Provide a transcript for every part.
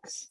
box.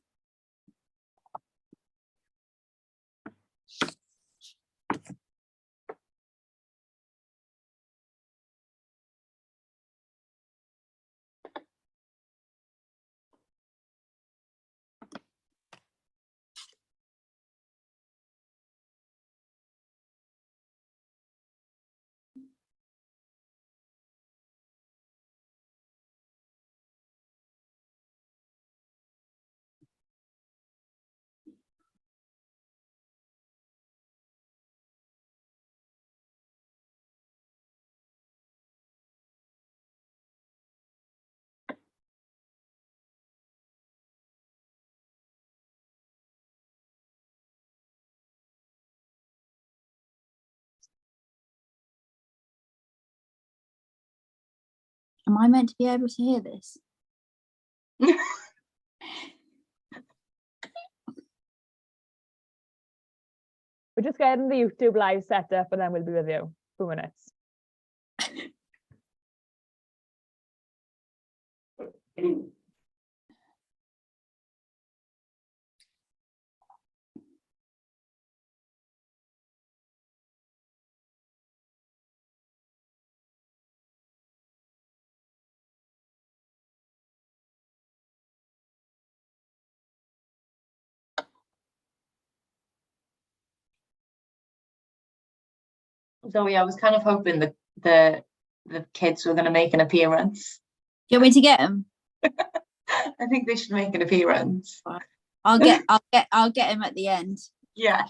Am I meant to be able to hear this? We're just getting the YouTube live set up and then we'll be with you. 2 minutes. So yeah, I was kind of hoping that the kids were going to make an appearance. Do you want me to get them? I think they should make an appearance. I'll get him at the end. Yeah.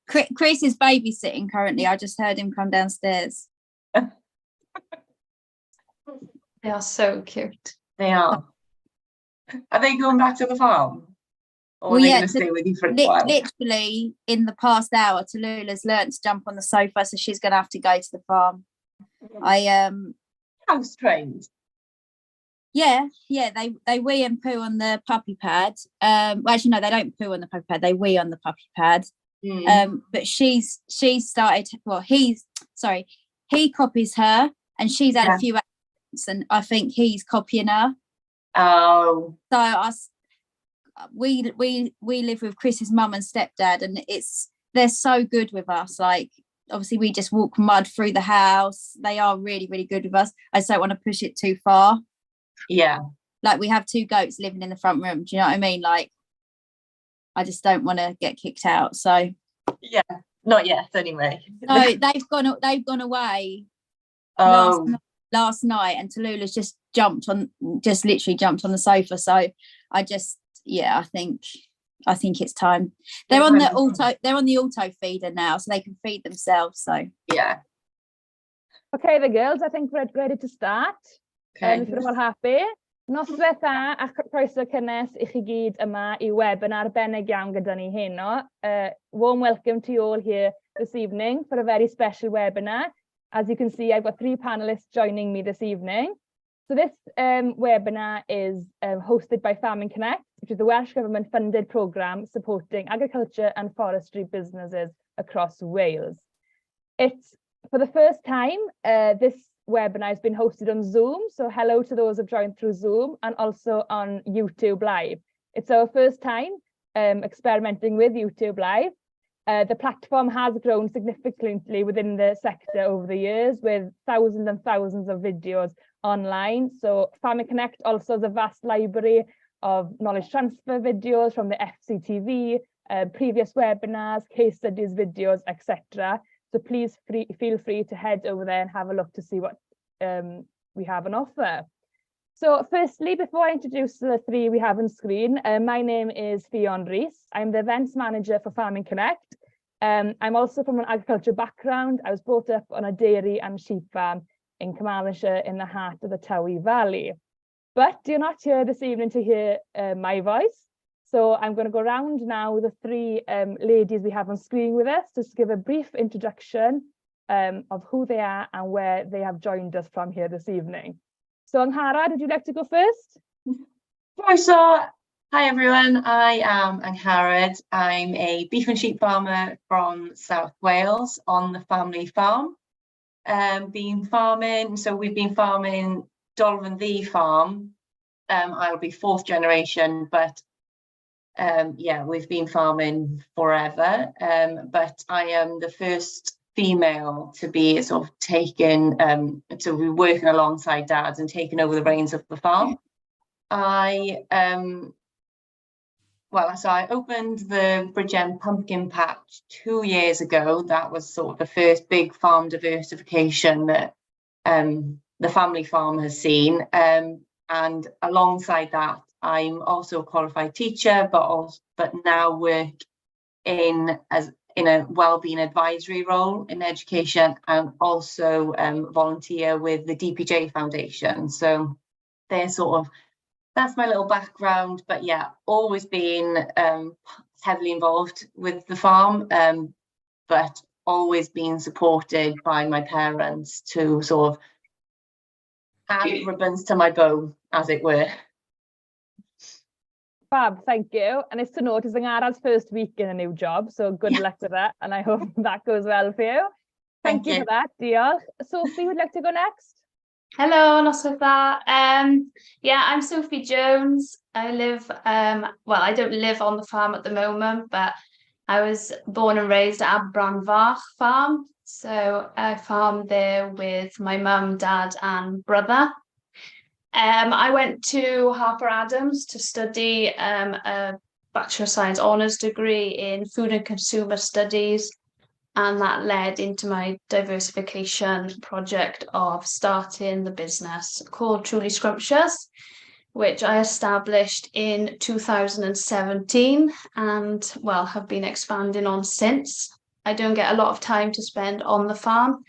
Chris is babysitting currently. I just heard him come downstairs. They are so cute. They are. Are they going back to the farm? Or Well, are they yeah, going to stay with you for a while? literally in the past hour, Tallulah's learnt to jump on the sofa, so she's going to have to go to the farm. House trained. Yeah, they wee and poo on the puppy pad. Well, actually, no, they don't poo on the puppy pad. They wee on the puppy pad. But she's started. Well, he copies her, and she's had a few accidents, and I think he's copying her. Oh. So we live with Chris's mum and stepdad, and they're so good with us. Like, obviously, we just walk mud through the house. They are really, really good with us. I just don't want to push it too far. Yeah. Like, we have 2 goats living in the front room. Do you know what I mean? Like, I just don't want to get kicked out. So yeah, not yet anyway. No, they've gone away last night, and Tallulah's just literally jumped on the sofa. So I think it's time. They're on the auto feeder now, so they can feed themselves. So yeah. Okay, the girls, I think we're ready to start. If you're all happy. Noswaith dda a croeso cynnes I chi gyd yma I webinar arbennig iawn gyda ni heno. Warm welcome to you all here this evening for a very special webinar. As you can see, I've got 3 panelists joining me this evening. So this webinar is hosted by Farming Connect, which is the Welsh Government funded programme supporting agriculture and forestry businesses across Wales. It's for the first time, this webinar has been hosted on Zoom. So hello to those who've joined through Zoom and also on YouTube Live. It's our first time experimenting with YouTube Live. The platform has grown significantly within the sector over the years with thousands and thousands of videos online. So Farming Connect also has a vast library of knowledge transfer videos from the FCTV, previous webinars, case studies, videos, etc. So please feel free to head over there and have a look to see what we have on offer. So firstly, before I introduce the 3 we have on screen, my name is Ffion Rees. I'm the events manager for Farming Connect. I'm also from an agriculture background. I was brought up on a dairy and sheep farm in Carmarthenshire in the heart of the Towy Valley. But you're not here this evening to hear my voice. So I'm going to go around now the 3 ladies we have on screen with us, just to give a brief introduction of who they are and where they have joined us from here this evening. So Angharad, would you like to go first? Hi everyone, I am Angharad. I'm a beef and sheep farmer from South Wales on the family farm. We've been farming Dolphin the farm. I'll be 4th generation, but we've been farming forever, but I am the first female to be sort of taken, to be working alongside Dad and taking over the reins of the farm. So I opened the Bridgend pumpkin patch 2 years ago. That was sort of the first big farm diversification that the family farm has seen. And alongside that, I'm also a qualified teacher, but now work in a wellbeing advisory role in education, and also volunteer with the DPJ Foundation. So they're that's my little background, but yeah, always been heavily involved with the farm, but always been supported by my parents to sort of add ribbons to my bow, as it were. Fab, thank you. And it's to note, it's Angharad's first week in a new job, so good luck with that, and I hope that goes well for you. Thank you for that, diolch. Sophie, would like to go next? Hello, nos with that. I'm Sophie Jones. I live, I don't live on the farm at the moment, but I was born and raised at Abranfach farm. So I farmed there with my mum, dad, and brother. I went to Harper Adams to study a Bachelor of Science honours degree in Food and Consumer Studies, and that led into my diversification project of starting the business called Truly Scrumptious, which I established in 2017 and, have been expanding on since. I don't get a lot of time to spend on the farm,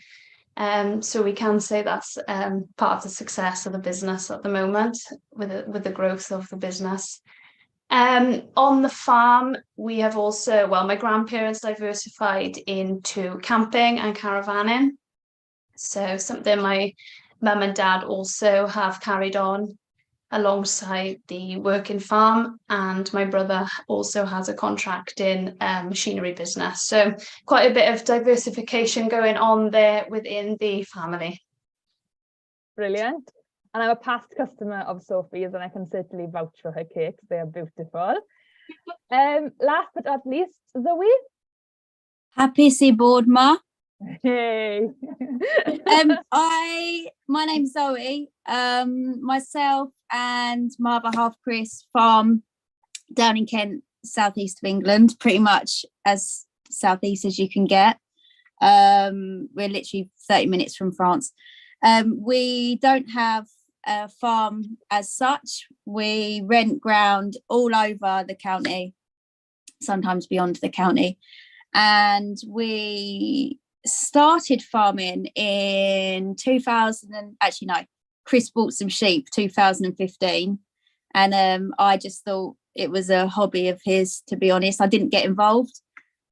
so we can say that's part of the success of the business at the moment with the growth of the business. On the farm, we have also, my grandparents diversified into camping and caravanning. So something my mum and dad also have carried on alongside the working farm, and my brother also has a contracting machinery business. So quite a bit of diversification going on there within the family. Brilliant. And I'm a past customer of Sophie's, and I can certainly vouch for her cakes. They are beautiful. Last but not least, Zoe. Happy to see board, Ma. Hey. My name's Zoe. Myself and my other half Chris farm down in Kent, southeast of England, pretty much as southeast as you can get. We're literally 30 minutes from France. We don't have a farm as such. We rent ground all over the county, sometimes beyond the county, and we started farming in 2000 and actually no, Chris bought some sheep 2015, and I just thought it was a hobby of his, to be honest. I didn't get involved.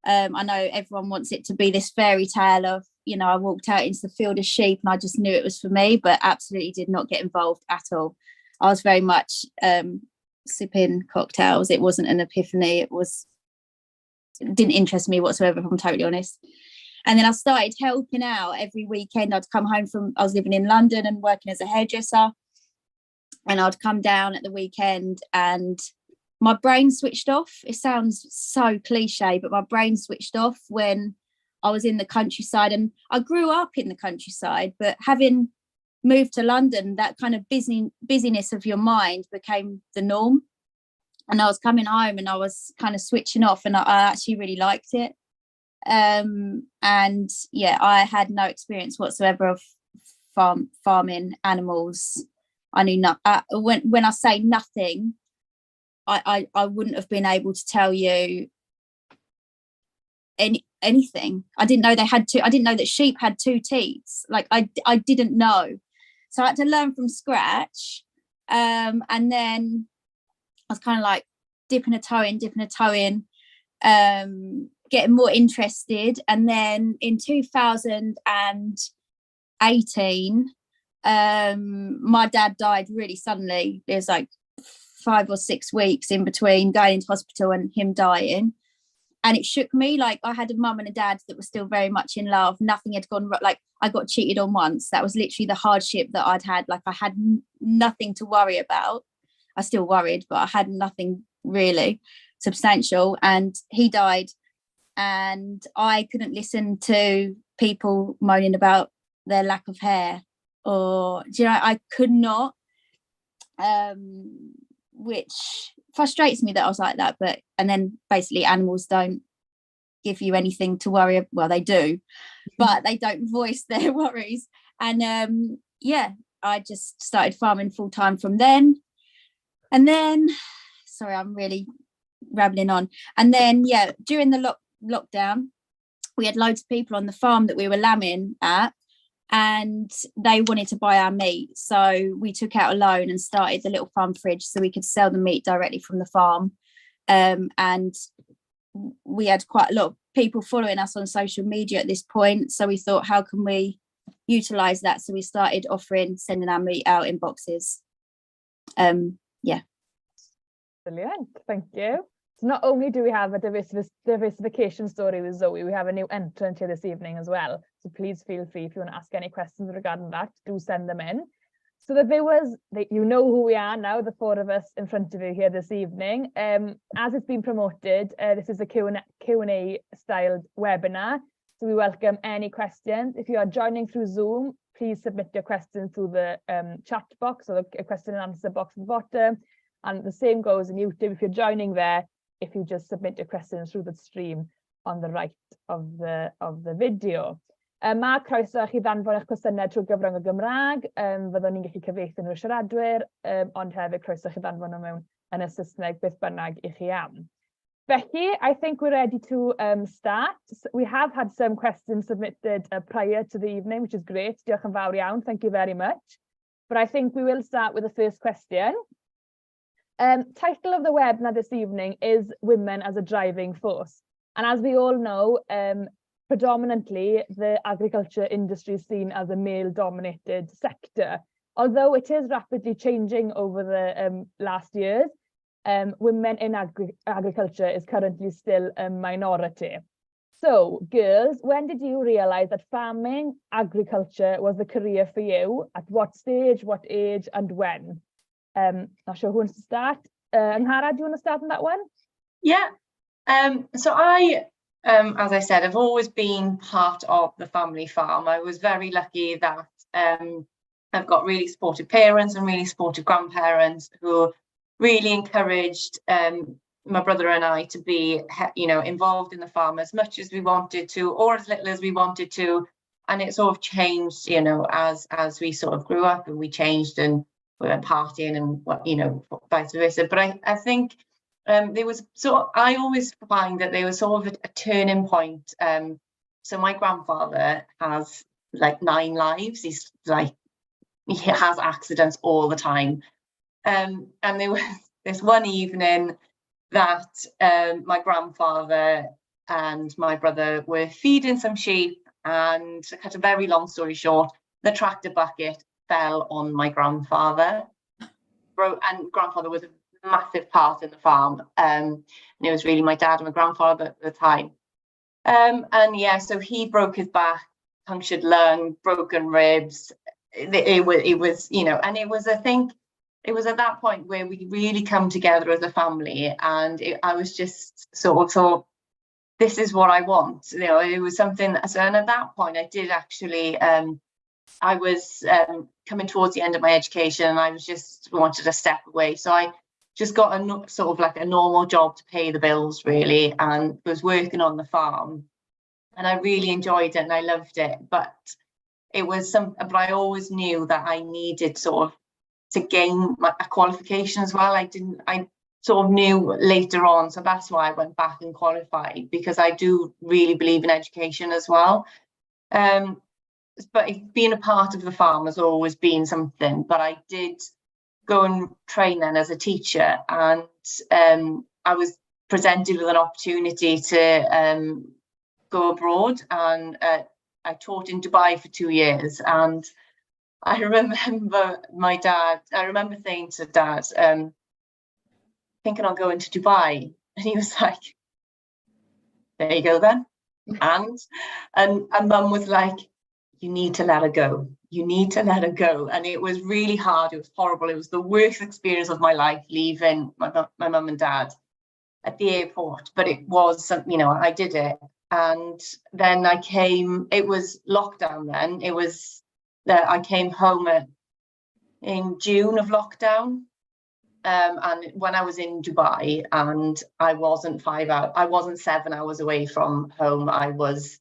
I know everyone wants it to be this fairy tale of, I walked out into the field of sheep and I just knew it was for me, but absolutely did not get involved at all. I was very much sipping cocktails. It wasn't an epiphany. It didn't interest me whatsoever, if I'm totally honest. And then I started helping out every weekend. I'd come home I was living in London and working as a hairdresser, and I'd come down at the weekend and my brain switched off. It sounds so cliche, but my brain switched off when I was in the countryside. And I grew up in the countryside, but having moved to London, that kind of busyness of your mind became the norm. And I was coming home and I was kind of switching off, and I actually really liked it. And yeah, I had no experience whatsoever of farming animals. I knew when I say nothing, I wouldn't have been able to tell you anything. I didn't know I didn't know that sheep had two teats. Like I didn't know. So I had to learn from scratch. And then I was kind of like dipping a toe in, getting more interested. And then in 2018, my dad died really suddenly. There's like 5 or 6 weeks in between going into hospital and him dying. And it shook me. Like, I had a mum and a dad that were still very much in love. Nothing had gone wrong. Like, I got cheated on once. That was literally the hardship that I'd had. Like, I had nothing to worry about. I still worried, but I had nothing really. substantial, and he died, and I couldn't listen to people moaning about their lack of hair, or I could not, which frustrates me that I was like that. But and then basically animals don't give you anything to worry about. Well, they do, but they don't voice their worries. And I just started farming full time from then. And then, sorry, I'm really rambling on. And then, during the lockdown, we had loads of people on the farm that we were lambing at, and they wanted to buy our meat. So we took out a loan and started the little farm fridge so we could sell the meat directly from the farm. And we had quite a lot of people following us on social media at this point. So we thought, how can we utilize that? So we started sending our meat out in boxes. Brilliant, thank you. So not only do we have a diversification story with Zoe, we have a new entrant here this evening as well. So please feel free, if you want to ask any questions regarding that, do send them in. So the viewers, you know who we are now, the four of us in front of you here this evening. As it's been promoted, this is a Q&A styled webinar. So we welcome any questions. If you are joining through Zoom, please submit your questions through the chat box or the question and answer box at the bottom. And the same goes in YouTube. If you're joining there, if you just submit your questions through the stream on the right of the video. Mae croeso I chi ddanfon eich cwestiynau trwy gyfrwng y Gymraeg. Fyddwn ni'n gallu cyfieithu nhw'r siaradwyr, ond hefyd croeso chi ddanfon nhw mewn yn y Saesneg beth bynnag I chi am. Becky, I think we're ready to start. We have had some questions submitted prior to the evening, which is great. Diolch yn fawr iawn. Thank you very much. But I think we will start with the first question. Title of the webinar this evening is Women as a Driving Force. And as we all know, predominantly the agriculture industry is seen as a male-dominated sector. Although it is rapidly changing over the last years, women in agriculture is currently still a minority. So, girls, when did you realise that farming, agriculture was the career for you? At what stage, what age, and when? Not sure who wants to start. Angharad, do you want to start on that one? Yeah. So I, as I said, I've always been part of the family farm. I was very lucky that I've got really supportive parents and really supportive grandparents who really encouraged my brother and I to be, involved in the farm as much as we wanted to, or as little as we wanted to. And it sort of changed, as we sort of grew up and we changed and we went partying and, vice versa. But I think there was I always find that there was sort of a turning point. So my grandfather has like 9 lives. He has accidents all the time. And there was this one evening that my grandfather and my brother were feeding some sheep, and to cut a very long story short, the tractor bucket fell on my grandfather. And grandfather was a massive part in the farm. And it was really my dad and my grandfather at the time. So he broke his back, punctured lung, broken ribs. It was, and it was, I think, it was at that point where we really come together as a family, and I was just sort of thought, this is what I want. It was something. So, and at that point, I did actually. I was coming towards the end of my education, and I was just wanted to step away. So I just got a sort of like a normal job to pay the bills, really, and was working on the farm, and I really enjoyed it and I loved it. But it was but I always knew that I needed sort of to gain a qualification as well. I sort of knew later on, so that's why I went back and qualified, because I do really believe in education as well. But being a part of the farm has always been something. But I did go and train then as a teacher, and I was presented with an opportunity to go abroad, and I taught in Dubai for 2 years. And I remember I remember saying to Dad, thinking on going to Dubai, and he was like, there you go then. And Mum was like, you need to let her go. You need to let her go. And it was really hard. It was horrible. It was the worst experience of my life, leaving my mum and dad. at the airport, but it was, you know, I did it. And then it was lockdown then. It was that I came home in June of lockdown. And when I was in Dubai, and I wasn't 7 hours away from home. I was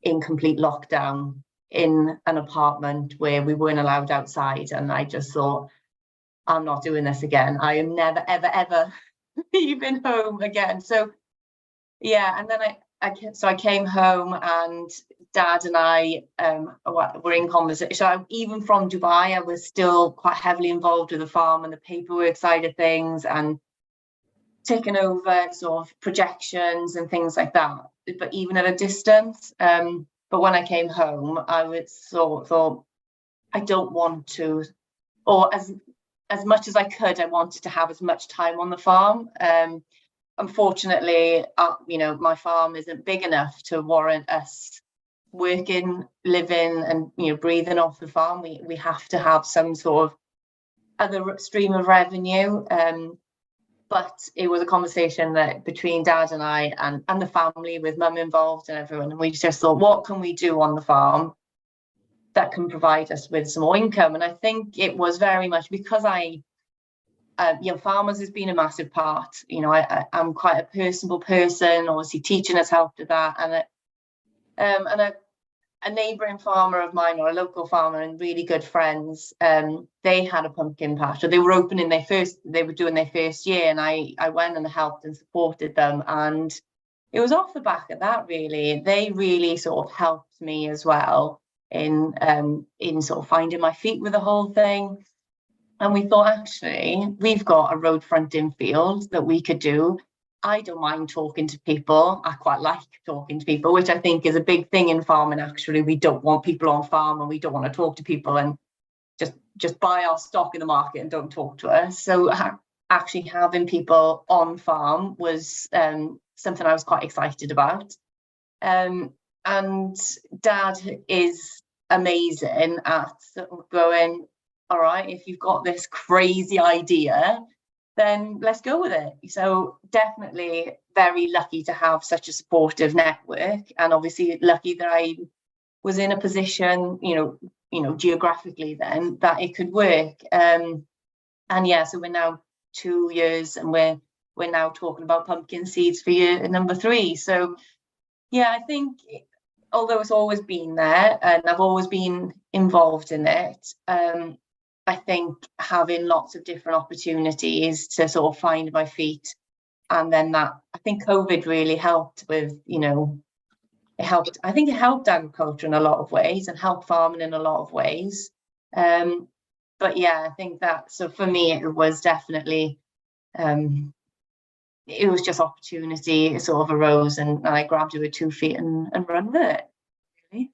in complete lockdown in an apartment where we weren't allowed outside. And I just thought, I'm not doing this again. I am never, ever, ever leaving home again. So yeah, and then I came home, and Dad and I were in conversation. So even from Dubai, I was still quite heavily involved with the farm and the paperwork side of things, and taking over sort of projections and things like that, but even at a distance. But when I came home, I was thought, I don't want to, or as much as I could, I wanted to have as much time on the farm. Unfortunately, you know, my farm isn't big enough to warrant us working, living, and, you know, breathing off the farm. We have to have some sort of other stream of revenue. But it was a conversation that between Dad and I and the family, with Mum involved and everyone, and we just thought, what can we do on the farm that can provide us with some more income? And I think it was very much because you know, farmers has been a massive part. You know, I'm quite a personable person. Obviously, teaching has helped with that. And a neighbouring farmer of mine, or a local farmer, and really good friends, they had a pumpkin patch. So they were doing their first year, and I went and helped and supported them. And it was off the back of that, really. They really sort of helped me as well in sort of finding my feet with the whole thing. And we thought, actually, we've got a road fronting field that we could do. I don't mind talking to people. I quite like talking to people, which I think is a big thing in farming. Actually, we don't want people on farm, and we don't want to talk to people and just buy our stock in the market and don't talk to us. So actually having people on farm was something I was quite excited about. And Dad is amazing at going, all right, if you've got this crazy idea, then let's go with it. So definitely very lucky to have such a supportive network, and obviously lucky that I was in a position, you know, geographically then, that it could work. And yeah, so we're now 2 years, and we're now talking about pumpkin seeds for year number 3. So yeah, I think although it's always been there and I've always been involved in it, I think having lots of different opportunities to sort of find my feet, and then I think COVID really helped with, you know, I think it helped agriculture in a lot of ways and helped farming in a lot of ways. But yeah, I think that, so for me, it was definitely, it was just opportunity. It sort of arose, and I grabbed it with 2 feet and run with it. Really.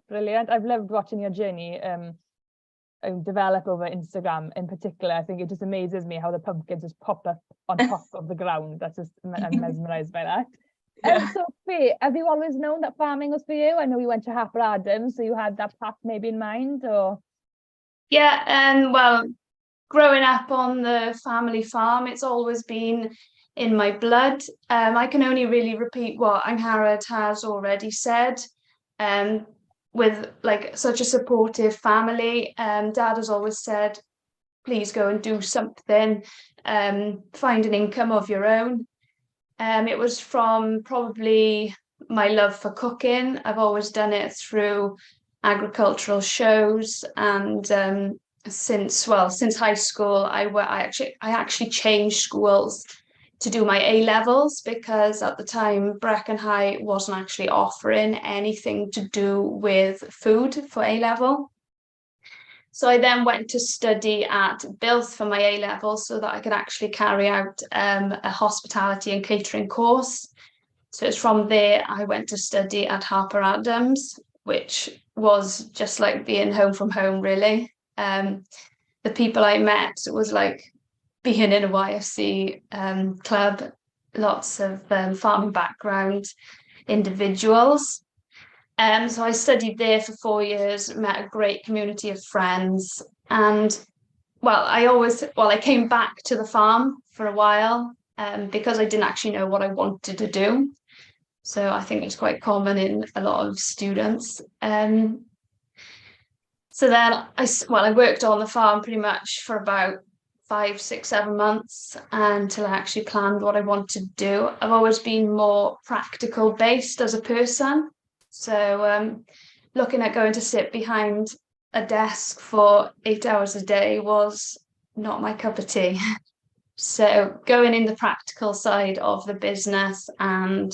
Brilliant. I've loved watching your journey. Develop over Instagram in particular. I think it just amazes me how the pumpkins just pop up on top of the ground. That's just, I'm mesmerised by that. Yeah. Sophie, have you always known that farming was for you? I know you went to Harper Adams, so you had that path maybe in mind, or? Yeah, well, growing up on the family farm, it's always been in my blood. I can only really repeat what Angharad has already said. With like such a supportive family, Dad has always said, please go and do something, find an income of your own. It was from probably my love for cooking. I've always done it through agricultural shows, and since high school, I actually changed schools to do my A-levels, because at the time Brecon High wasn't actually offering anything to do with food for A-level. So I then went to study at Bydd for my A-level, so that I could actually carry out a hospitality and catering course. So it's from there I went to study at Harper Adams, which was just like being home from home, really. The people I met, it was like being in a YFC club, lots of farming background individuals. So I studied there for 4 years, met a great community of friends, and I came back to the farm for a while, because I didn't actually know what I wanted to do. So I think it's quite common in a lot of students. So then I worked on the farm pretty much for about 5, 6, 7 months until I actually planned what I wanted to do. I've always been more practical based as a person. So looking at going to sit behind a desk for 8 hours a day was not my cup of tea. So going in the practical side of the business and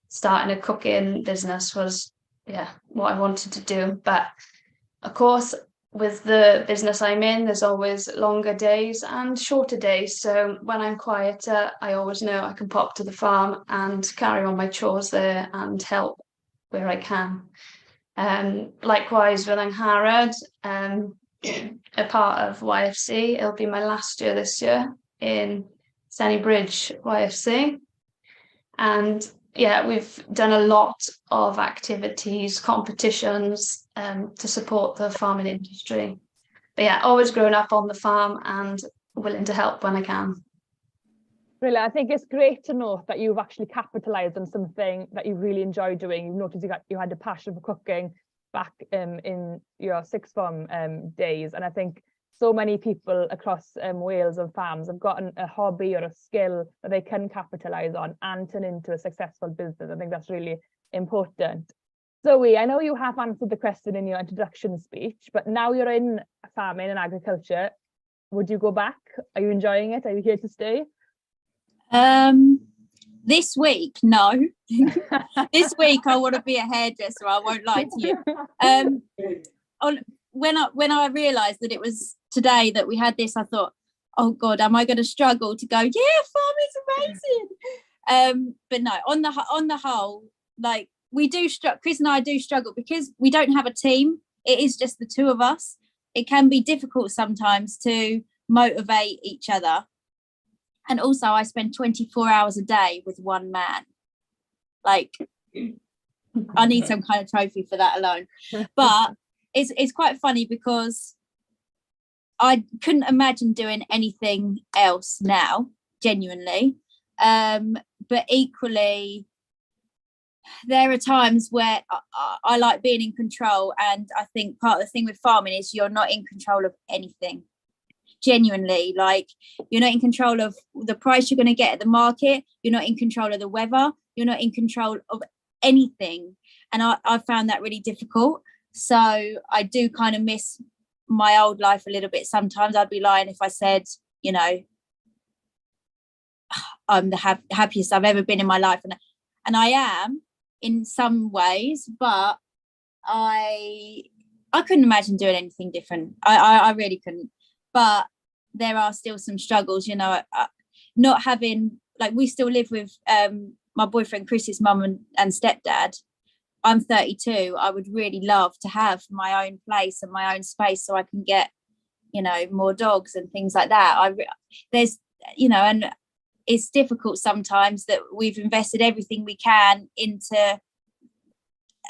starting a cooking business was, what I wanted to do. But of course, with the business I'm in, there's always longer days and shorter days. So when I'm quieter, I always know I can pop to the farm and carry on my chores there and help where I can. Likewise with Angharad, a part of YFC, it'll be my last year this year in Bridge YFC. And we've done a lot of activities, competitions to support the farming industry. But always grown up on the farm and willing to help when I can. Really, I think it's great to know that you've actually capitalised on something that you really enjoy doing. You've noticed you had a passion for cooking back in your sixth form days. And I think so many people across Wales and farms have gotten a hobby or a skill that they can capitalise on and turn into a successful business. I think that's really important. Zoe, I know you have answered the question in your introduction speech, but now you're in farming and agriculture. Would you go back? Are you enjoying it? Are you here to stay? This week, no. This week I want to be a hairdresser, I won't lie to you. When I realised that it was today that we had this, I thought, oh God, am I going to struggle to go, farming's amazing. But no, on the whole, like we do, Chris and I do struggle because we don't have a team. It is just the two of us. It can be difficult sometimes to motivate each other. And also I spend 24 hours a day with one man. Like, I need some kind of trophy for that alone. But it's quite funny because I couldn't imagine doing anything else now, genuinely. But equally, there are times where I like being in control. And I think part of the thing with farming is you're not in control of anything. Genuinely, like you're not in control of the price you're going to get at the market, you're not in control of the weather, you're not in control of anything, and I found that really difficult. So I do kind of miss my old life a little bit. Sometimes I'd be lying if I said, I'm the happiest I've ever been in my life, and I am in some ways, but I couldn't imagine doing anything different. I really couldn't. But there are still some struggles, not having, like, we still live with my boyfriend Chris's mum and stepdad. I'm 32. I would really love to have my own place and my own space so I can get, more dogs and things like that. There's, and it's difficult sometimes that we've invested everything we can into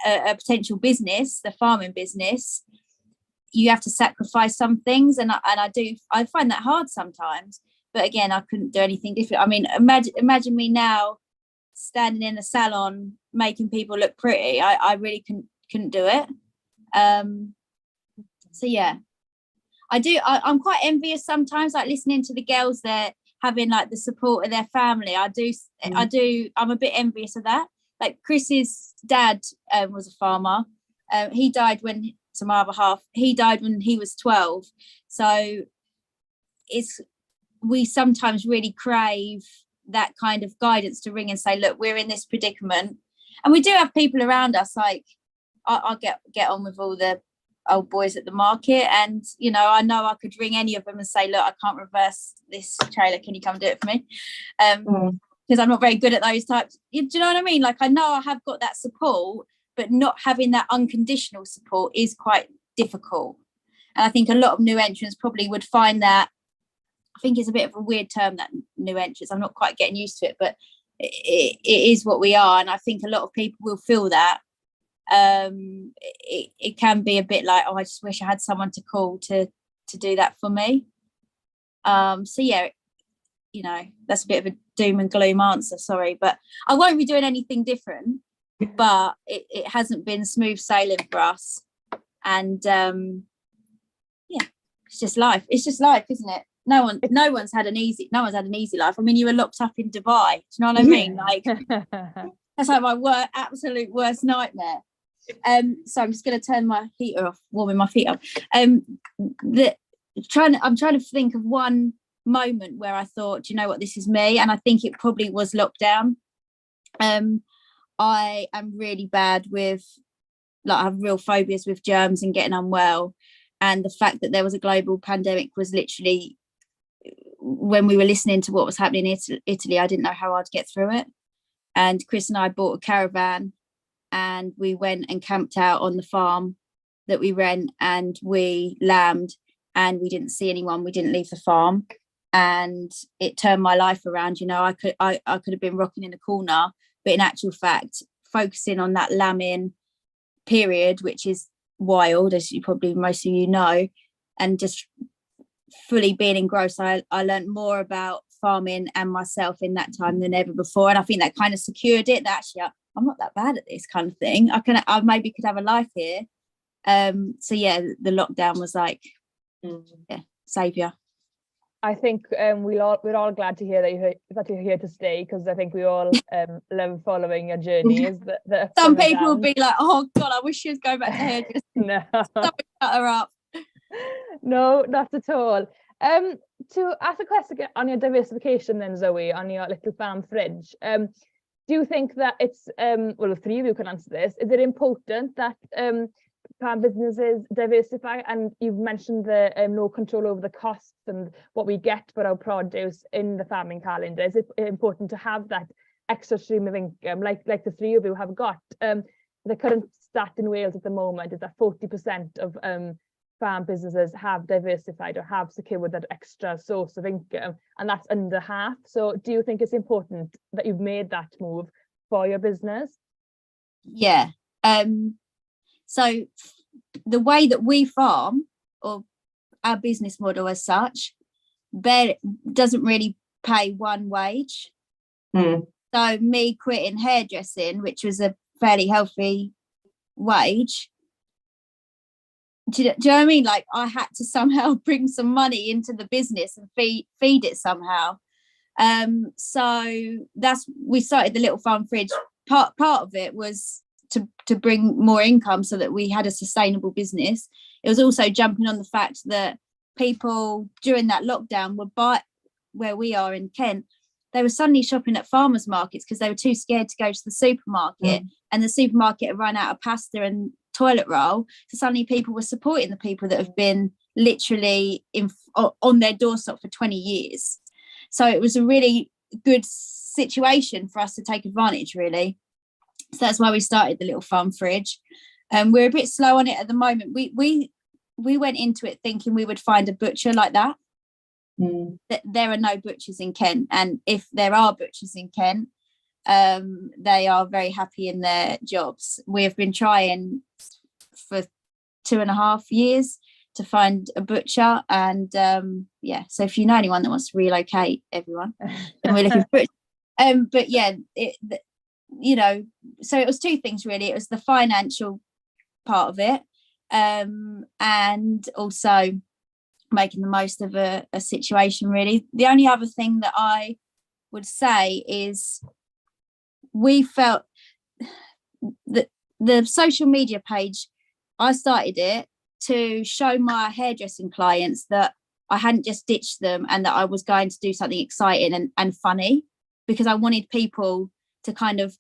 a potential business, the farming business. You have to sacrifice some things, and I find that hard sometimes. But again, I couldn't do anything different. I mean, imagine me now standing in a salon making people look pretty. I really couldn't do it. So yeah, I'm quite envious sometimes, like listening to the girls there having like the support of their family. I'm a bit envious of that. Like Chris's dad was a farmer. He died when. To my other half, he died when he was 12. So we sometimes really crave that kind of guidance to ring and say, look, we're in this predicament. And we do have people around us, like I'll get on with all the old boys at the market, and I know I could ring any of them and say, look, I can't reverse this trailer, can you come do it for me? Because I'm not very good at those types. Do you know what I mean? Like, I know I have got that support, but not having that unconditional support is quite difficult. And I think a lot of new entrants probably would find that, I think it's a bit of a weird term, that new entrants, I'm not quite getting used to it, but it is what we are. And I think a lot of people will feel that. It can be a bit like, I just wish I had someone to call to do that for me. So yeah, you know, that's a bit of a doom and gloom answer, sorry, but I won't be doing anything different. But it hasn't been smooth sailing for us, and yeah, it's just life, isn't it? No one's had an easy life. I mean, you were locked up in Dubai, do you know what I mean? Like, that's like my absolute worst nightmare. So I'm just going to turn my heater off, warming my feet up. I'm trying to think of one moment where I thought, you know what, this is me, and I think it probably was lockdown. I am really bad with, like, I have real phobias with germs and getting unwell, and the fact that there was a global pandemic was literally, when we were listening to what was happening in Italy, I didn't know how I'd get through it. And Chris and I bought a caravan, and we went and camped out on the farm that we rent, and we lambed, and we didn't see anyone. We didn't leave the farm, and it turned my life around. You know, I could have been rocking in the corner, but in actual fact, focusing on that lambing period, which is wild, as you probably most of you know, and just fully being engrossed, I learned more about farming and myself in that time than ever before. And I think that kind of secured it, that actually I'm not that bad at this kind of thing. I maybe could have a life here. So yeah, the lockdown was like, saviour. I think we're all glad to hear that you're here to stay, because I think we all love following your journeys. Some people will be like, "Oh God, I wish she was going back to hairdressing." No, shut her up. No, not at all. To ask a question on your diversification, then, Zoe, on your little farm fridge. Do you think that it's well, the three of you can answer this? Is it important that farm businesses diversify? And you've mentioned the no control over the costs and what we get for our produce in the farming calendar. Is it important to have that extra stream of income, like the three of you have got? The current stat in Wales at the moment is that 40% of farm businesses have diversified or have secured that extra source of income, and that's under half. So do you think it's important that you've made that move for your business? Yeah. So the way that we farm, or our business model as such, doesn't really pay one wage. So me quitting hairdressing, which was a fairly healthy wage, do you know what I mean? Like, I had to somehow bring some money into the business and feed it somehow. So we started the little farm fridge. Part of it was to bring more income so that we had a sustainable business. It was also jumping on the fact that people during that lockdown where we are in Kent, they were suddenly shopping at farmers markets because they were too scared to go to the supermarket, and the supermarket had run out of pasta and toilet roll. So suddenly people were supporting the people that have been literally on their doorstep for 20 years. So it was a really good situation for us to take advantage, really. So that's why we started the little farm fridge. We're a bit slow on it at the moment. We went into it thinking we would find a butcher like that. There are no butchers in Kent, and if there are butchers in Kent, they are very happy in their jobs. We have been trying for 2.5 years to find a butcher, and so if you know anyone that wants to relocate, everyone, then we're looking for it. But yeah, so it was two things really. It was the financial part of it, and also making the most of a situation, really. The only other thing that I would say is we felt that the social media page, I started it to show my hairdressing clients that I hadn't just ditched them and that I was going to do something exciting and funny, because I wanted people to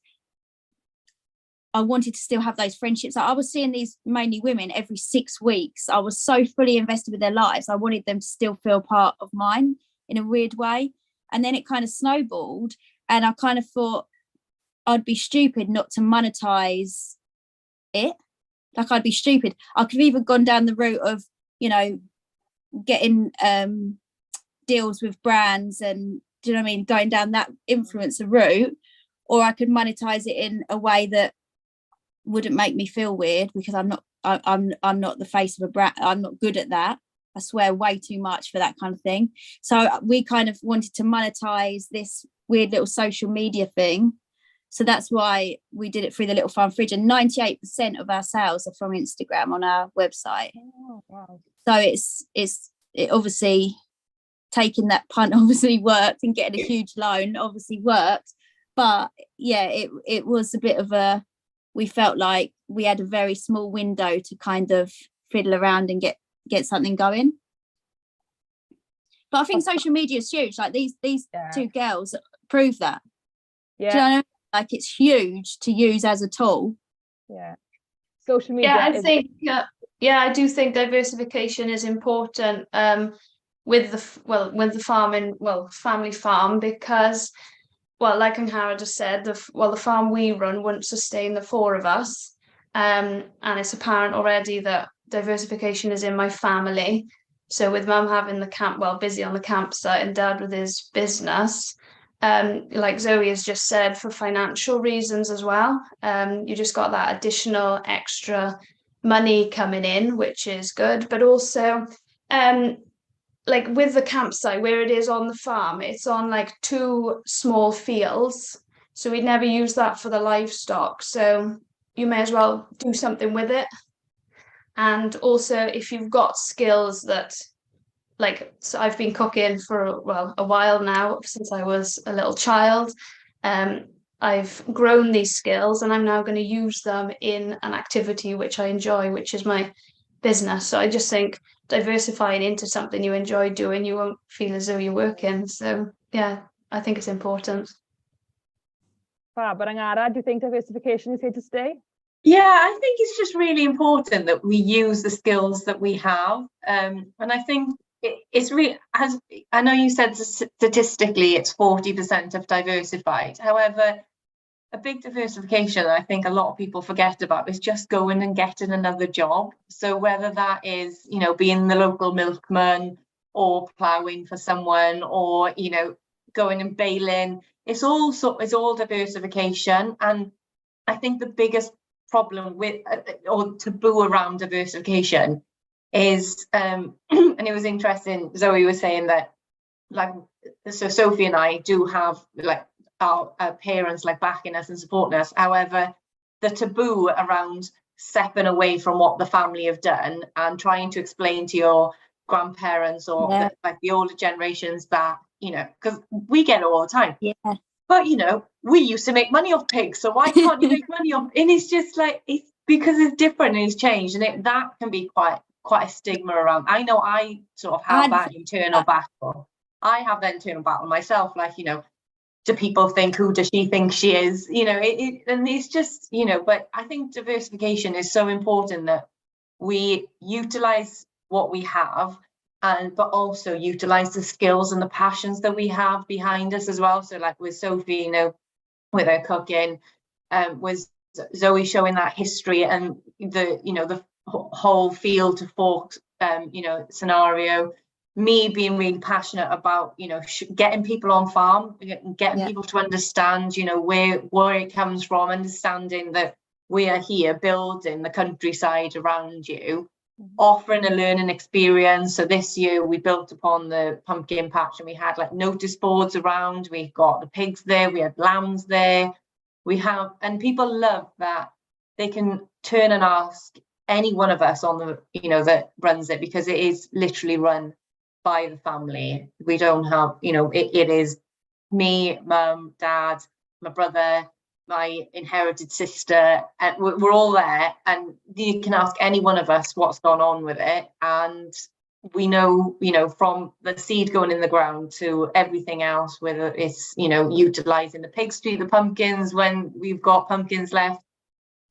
I wanted to still have those friendships. I was seeing these mainly women every 6 weeks. I was so fully invested with their lives. I wanted them to still feel part of mine in a weird way. And then it kind of snowballed, and I kind of thought I'd be stupid not to monetize it. Like, I'd be stupid. I could have even gone down the route of, getting deals with brands and, do you know what I mean, going down that influencer route, or I could monetize it in a way that wouldn't make me feel weird, because I'm not the face of a brand. I'm not good at that. I swear, way too much for that kind of thing. So we kind of wanted to monetize this weird little social media thing. So that's why we did it through the Little Farm Fridge, and 98% of our sales are from Instagram on our website. Oh, wow. So it obviously, taking that punt obviously worked, and getting a huge loan obviously worked. But yeah, it was a bit of we felt like we had a very small window to kind of fiddle around and get something going. But I think social media is huge. Like these two girls prove that. Yeah. Do you know? Like it's huge to use as a tool. Yeah. Social media. I do think diversification is important with the farming, family farm, because, like Angharad just said, the farm we run wouldn't sustain the four of us. And it's apparent already that diversification is in my family. So with mum having busy on the campsite, and dad with his business, like Zoe has just said, for financial reasons as well, you just got that additional extra money coming in, which is good. But also, like with the campsite where it is on the farm, it's on like 2 small fields, so we'd never use that for the livestock, so you may as well do something with it. And also, if you've got skills that, like, so I've been cooking for a while now, since I was a little child. I've grown these skills, and I'm now going to use them in an activity which I enjoy, which is my business. So I just think diversifying into something you enjoy doing, you won't feel as though you're working. So yeah, I think it's important. But Angharad, do you think diversification is here to stay? Yeah, I think it's just really important that we use the skills that we have. And I think it's really, as I know you said, statistically it's 40% of diversified. However, a big diversification I think a lot of people forget about is just going and getting another job. So whether that is, being the local milkman, or ploughing for someone, or, going and baling, it's all diversification. And I think the biggest problem with or taboo around diversification is and it was interesting, Zoe was saying that, like, so Sophie and I do have like our parents like backing us and supporting us. However, the taboo around stepping away from what the family have done and trying to explain to your grandparents or the older generations that, because we get it all the time. Yeah. But we used to make money off pigs, so why can't you make money off? And it's just like, it's because it's different and it's changed, and that can be quite a stigma around. I know I sort of have that internal battle. I have that internal battle myself. Like, do people think, who does she think she is? And it's just, but I think diversification is so important that we utilize what we have, but also utilize the skills and the passions that we have behind us as well. So like with Sophie, with her cooking, was Zoe showing that history and the whole field to fork scenario, me being really passionate about getting people on farm, getting people to understand where it comes from, understanding that we are here building the countryside around you, offering a learning experience. So this year we built upon the pumpkin patch, and we had like notice boards around, we got the pigs there, we had lambs there, and people love that they can turn and ask any one of us on the that runs it, because it is literally run by the family. We don't have it is me, mum, dad, my brother, my inherited sister, and we're all there, and you can ask any one of us what's gone on with it, and we know from the seed going in the ground to everything else, whether it's utilizing the pigs to eat the pumpkins when we've got pumpkins left,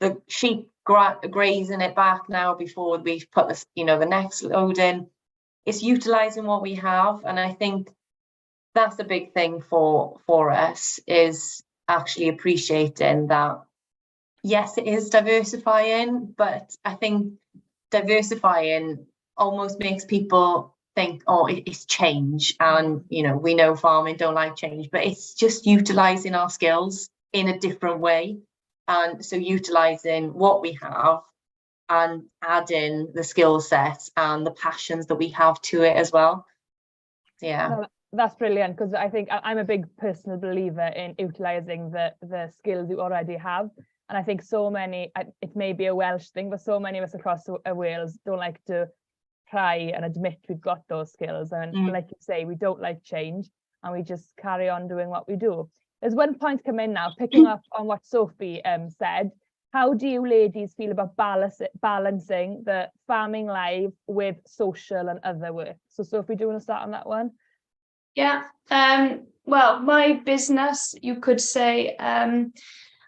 the sheep grazing it back now before we put the next load in. It's utilizing what we have, and I think that's the big thing for us, is actually appreciating that. Yes, it is diversifying, but I think diversifying almost makes people think, oh, it's change, and we know farming don't like change, but it's just utilizing our skills in a different way. And so utilizing what we have and add in the skill sets and the passions that we have to it as well. Yeah. No, that's brilliant, because I think I'm a big personal believer in utilising the skills you already have. And I think so many, it may be a Welsh thing, but so many of us across Wales don't like to try and admit we've got those skills. And like you say, we don't like change, and we just carry on doing what we do. There's one point come in now, picking up on what Sophie said. How do you ladies feel about balancing the farming life with social and other work? So Sophie, do you want to start on that one? Yeah, well, my business, you could say,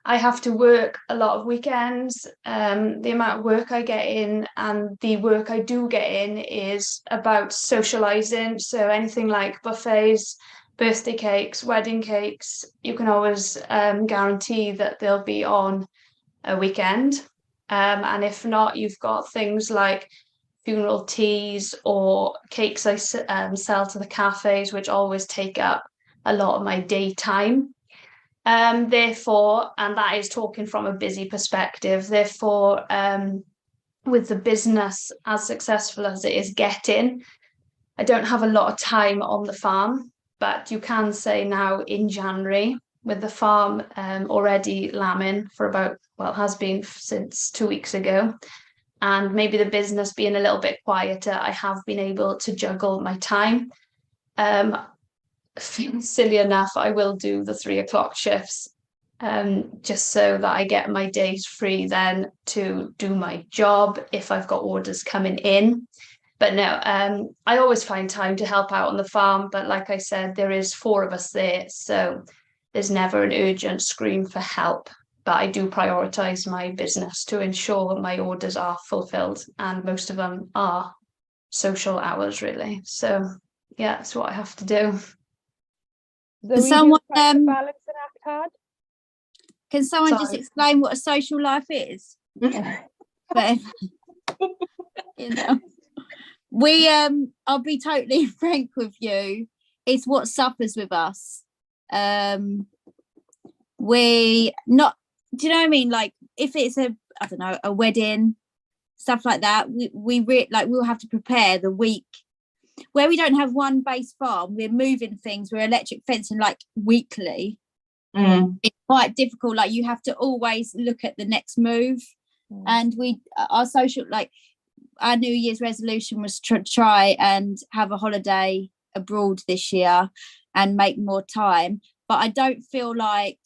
I have to work a lot of weekends. The amount of work I get in and the work I do get in is about socialising. So anything like buffets, birthday cakes, wedding cakes, you can always guarantee that they'll be on a weekend. And if not, you've got things like funeral teas or cakes I sell to the cafes, which always take up a lot of my daytime. Therefore, and that is talking from a busy perspective, therefore, with the business as successful as it is getting, I don't have a lot of time on the farm, but you can say now in January, with the farm already lambing for about, well, has been since 2 weeks ago, and maybe the business being a little bit quieter, I have been able to juggle my time. Silly enough, I will do the 3 o'clock shifts just so that I get my days free then to do my job if I've got orders coming in. But no, I always find time to help out on the farm, but like I said, there is 4 of us there, so there's never an urgent scream for help. But I do prioritise my business to ensure my orders are fulfilled, and most of them are social hours, really. So yeah, that's what I have to do. Can someone balance and act hard? Can someone just explain what a social life is? But, you know, we I'll be totally frank with you, it's what suffers with us. We not, do you know what I mean? Like if it's a wedding, stuff like that, we'll have to prepare the week. Where we don't have one base farm, we're moving things, we're electric fencing like weekly. It's quite difficult. Like you have to always look at the next move. And our social, like our New Year's resolution was to try and have a holiday abroad this year and make more time. But I don't feel like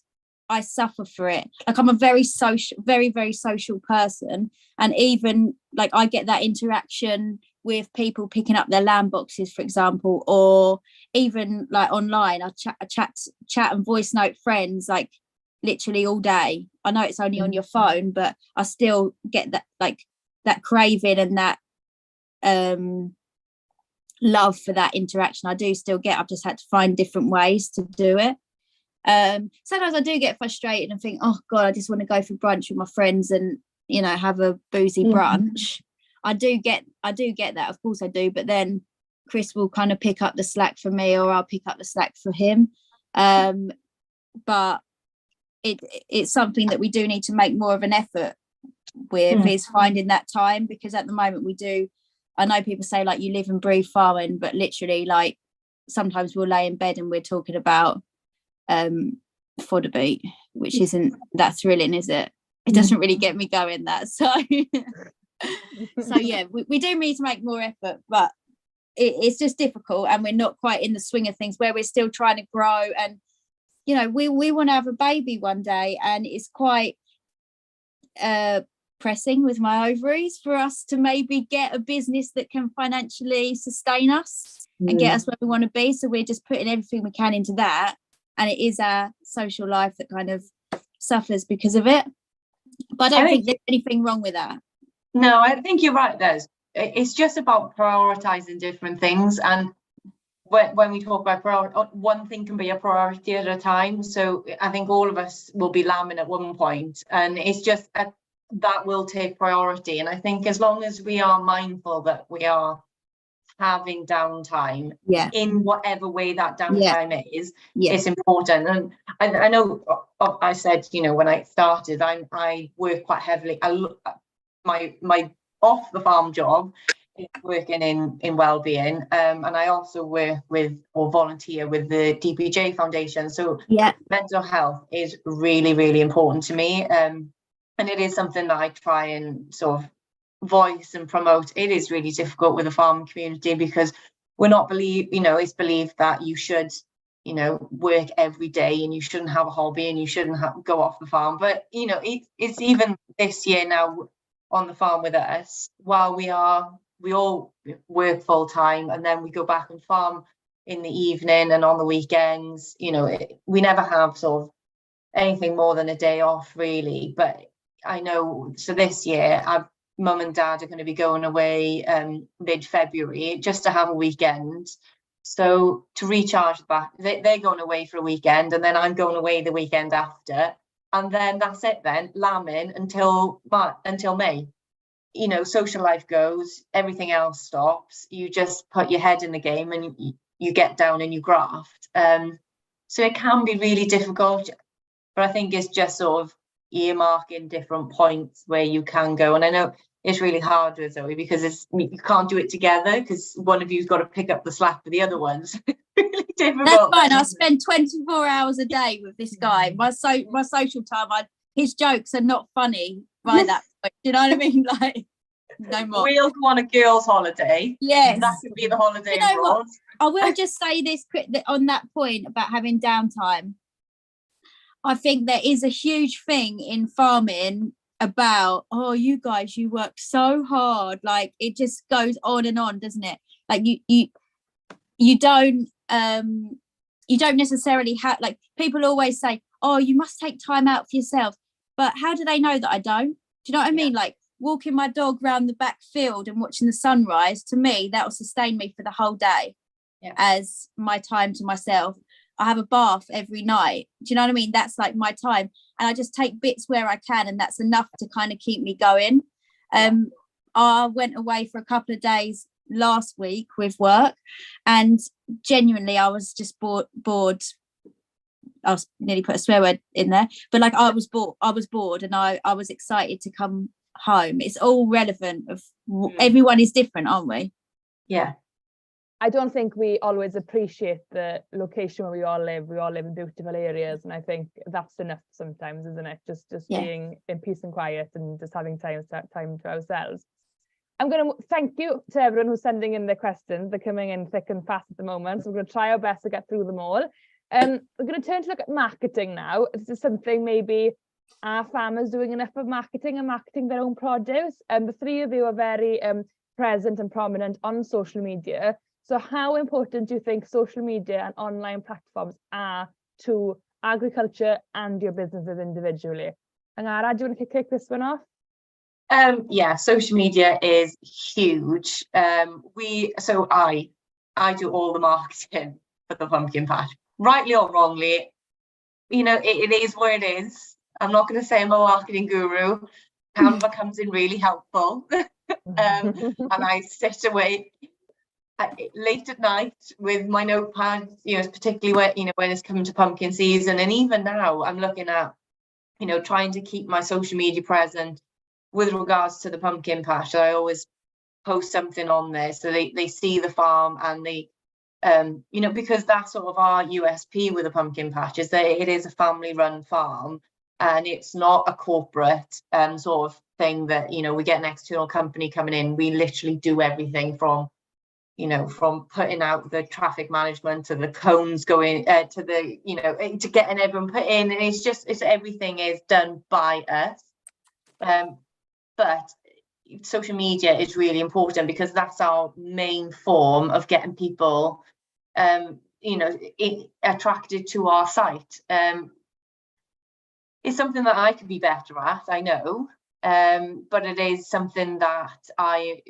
I suffer for it. Like I'm a very social, very, very social person. And even like I get that interaction with people picking up their lamb boxes, for example, or even like online, I chat and voice note friends like literally all day. I know it's only on your phone, but I still get that, like that craving and that love for that interaction. I do still get. I've just had to find different ways to do it. Sometimes I do get frustrated and think, oh God, I just want to go for brunch with my friends and, you know, have a boozy brunch. I do get that, of course I do, but then Chris will kind of pick up the slack for me, or I'll pick up the slack for him. But it's something that we do need to make more of an effort with, is finding that time, because at the moment we do. I know people say like you live and breathe farming, but literally like sometimes we'll lay in bed and we're talking about fodder beat, which isn't that thrilling, is it? It doesn't really get me going, that. So yeah, we do need to make more effort, but it's just difficult, and we're not quite in the swing of things where we're still trying to grow. And you know, we want to have a baby one day, and it's quite pressing with my ovaries for us to maybe get a business that can financially sustain us and get us where we want to be. So we're just putting everything we can into that, and it is our social life that kind of suffers because of it. But I don't think there's anything wrong with that. No, I think you're right, Des. It's just about prioritising different things. And when we talk about priority, one thing can be a priority at a time. So I think all of us will be lambing at one point, and it's just that will take priority. And I think as long as we are mindful that we are having downtime, in whatever way that downtime is, it's important. And I know I said, you know, when I started, I work quite heavily. my off the farm job is working in wellbeing, and I also work with or volunteer with the DPJ Foundation. So mental health is really, really important to me, and it is something that I try and sort of voice and promote. It is really difficult with the farming community because we're not it's believed that you should work every day and you shouldn't have a hobby and you shouldn't go off the farm. But it's even this year now on the farm with us, while we all work full time and then we go back and farm in the evening and on the weekends. We never have sort of anything more than a day off really. But I know, so this year Mum and Dad are going to be going away mid-February just to have a weekend. So to recharge back, they're going away for a weekend, and then I'm going away the weekend after, and then that's it. Then lambing until May. Social life goes, everything else stops. You just put your head in the game and you get down and you graft. So it can be really difficult, but I think it's just sort of earmarking different points where you can go. And I know it's really hard with Zoe because you can't do it together because one of you's got to pick up the slack for the other ones. Really difficult. That's fine. I spend 24 hours a day with this guy. My social time, his jokes are not funny by that point. Do you know what I mean? Like, no more. We'll go on a girls' holiday. Yes, that could be the holiday. What? I will just say this quick on that point about having downtime. I think there is a huge thing in farming about, you guys, you work so hard. Like, it just goes on and on, doesn't it? Like you don't necessarily have, like, people always say, you must take time out for yourself. But how do they know that I don't? Do you know what I mean? Like, walking my dog around the back field and watching the sunrise, to me, that will sustain me for the whole day as my time to myself. I have a bath every night. Do you know what I mean? That's like my time. And I just take bits where I can, and that's enough to kind of keep me going. I went away for a couple of days last week with work, and genuinely I was just bored. I was nearly put a swear word in there, but like I was bored and I was excited to come home. It's all relevant of everyone is different, aren't we? Yeah. I don't think we always appreciate the location where we all live. We all live in beautiful areas, and I think that's enough sometimes, isn't it? Just being in peace and quiet and just having time to ourselves. I'm going to thank you to everyone who's sending in their questions. They're coming in thick and fast at the moment, so we're going to try our best to get through them all. We're going to turn to look at marketing now. This is something maybe our farmers doing enough of marketing and marketing their own produce. The three of you are very present and prominent on social media. So how important do you think social media and online platforms are to agriculture and your businesses individually? Angharad, do you want to kick this one off? Social media is huge. I do all the marketing for the pumpkin patch. Rightly or wrongly, it is what it is. I'm not going to say I'm a marketing guru. Canva comes in really helpful. And I sit away late at night with my notepad, particularly when it's coming to pumpkin season. And even now I'm looking at, trying to keep my social media present with regards to the pumpkin patch. I always post something on there so they see the farm and they, because that's sort of our USP with the pumpkin patch, is that it is a family run farm and it's not a corporate sort of thing that, we get an external company coming in. We literally do everything from putting out the traffic management to the cones going to the, to getting everyone put in. And it's everything is done by us. But social media is really important because that's our main form of getting people, attracted to our site. It's something that I could be better at, I know, but it is something that I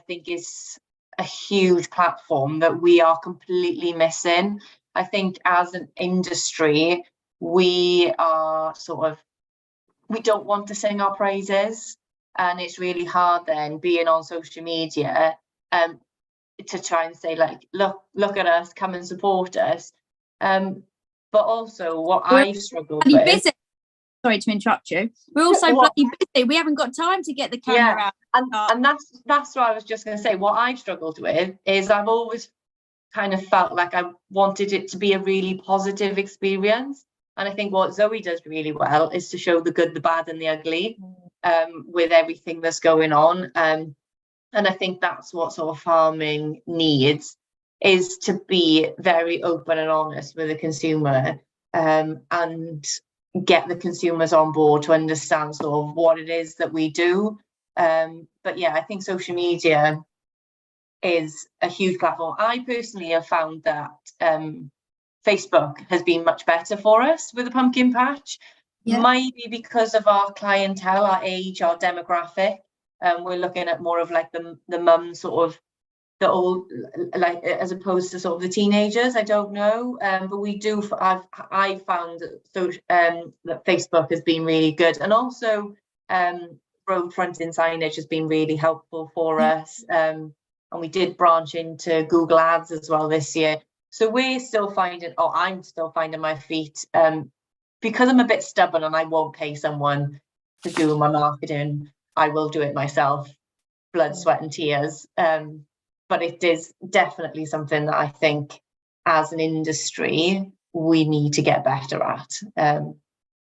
think is a huge platform that we are completely missing. I think as an industry, we are we don't want to sing our praises, and it's really hard then being on social media to try and say, like, look at us, come and support us. But also what I've struggled with. sorry to interrupt you. We're also bloody busy. We haven't got time to get the camera out. And that's what I was just going to say. What I've struggled with is I've always kind of felt like I wanted it to be a really positive experience. And I think what Zoe does really well is to show the good, the bad, and the ugly with everything that's going on. And I think that's what sort of farming needs, is to be very open and honest with the consumer, and get the consumers on board to understand sort of what it is that we do. But yeah, I think social media is a huge platform. I personally have found that Facebook has been much better for us with the pumpkin patch. Maybe because of our clientele, our age, our demographic. We're looking at more of like the mum sort of, the old, like, as opposed to sort of the teenagers. I don't know, but we do. I found that Facebook has been really good, and also road fronting signage has been really helpful for us. And we did branch into Google Ads as well this year. So we're still finding, I'm still finding my feet, because I'm a bit stubborn and I won't pay someone to do my marketing. I will do it myself, blood, sweat and tears. But it is definitely something that I think as an industry, we need to get better at.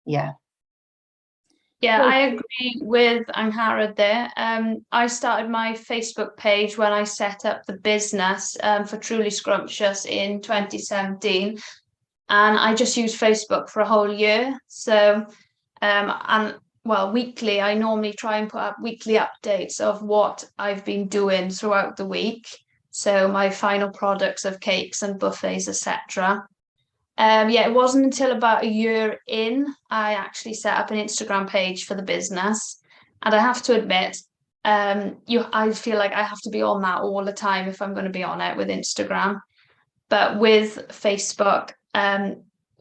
Yeah, I agree with Angharad there. I started my Facebook page when I set up the business for Truly Scrumptious in 2017. And I just use Facebook for a whole year. So, weekly, I normally try and put up weekly updates of what I've been doing throughout the week. So my final products of cakes and buffets, etc. It wasn't until about a year in, I actually set up an Instagram page for the business. And I have to admit, I feel like I have to be on that all the time if I'm going to be on it with Instagram. But with Facebook,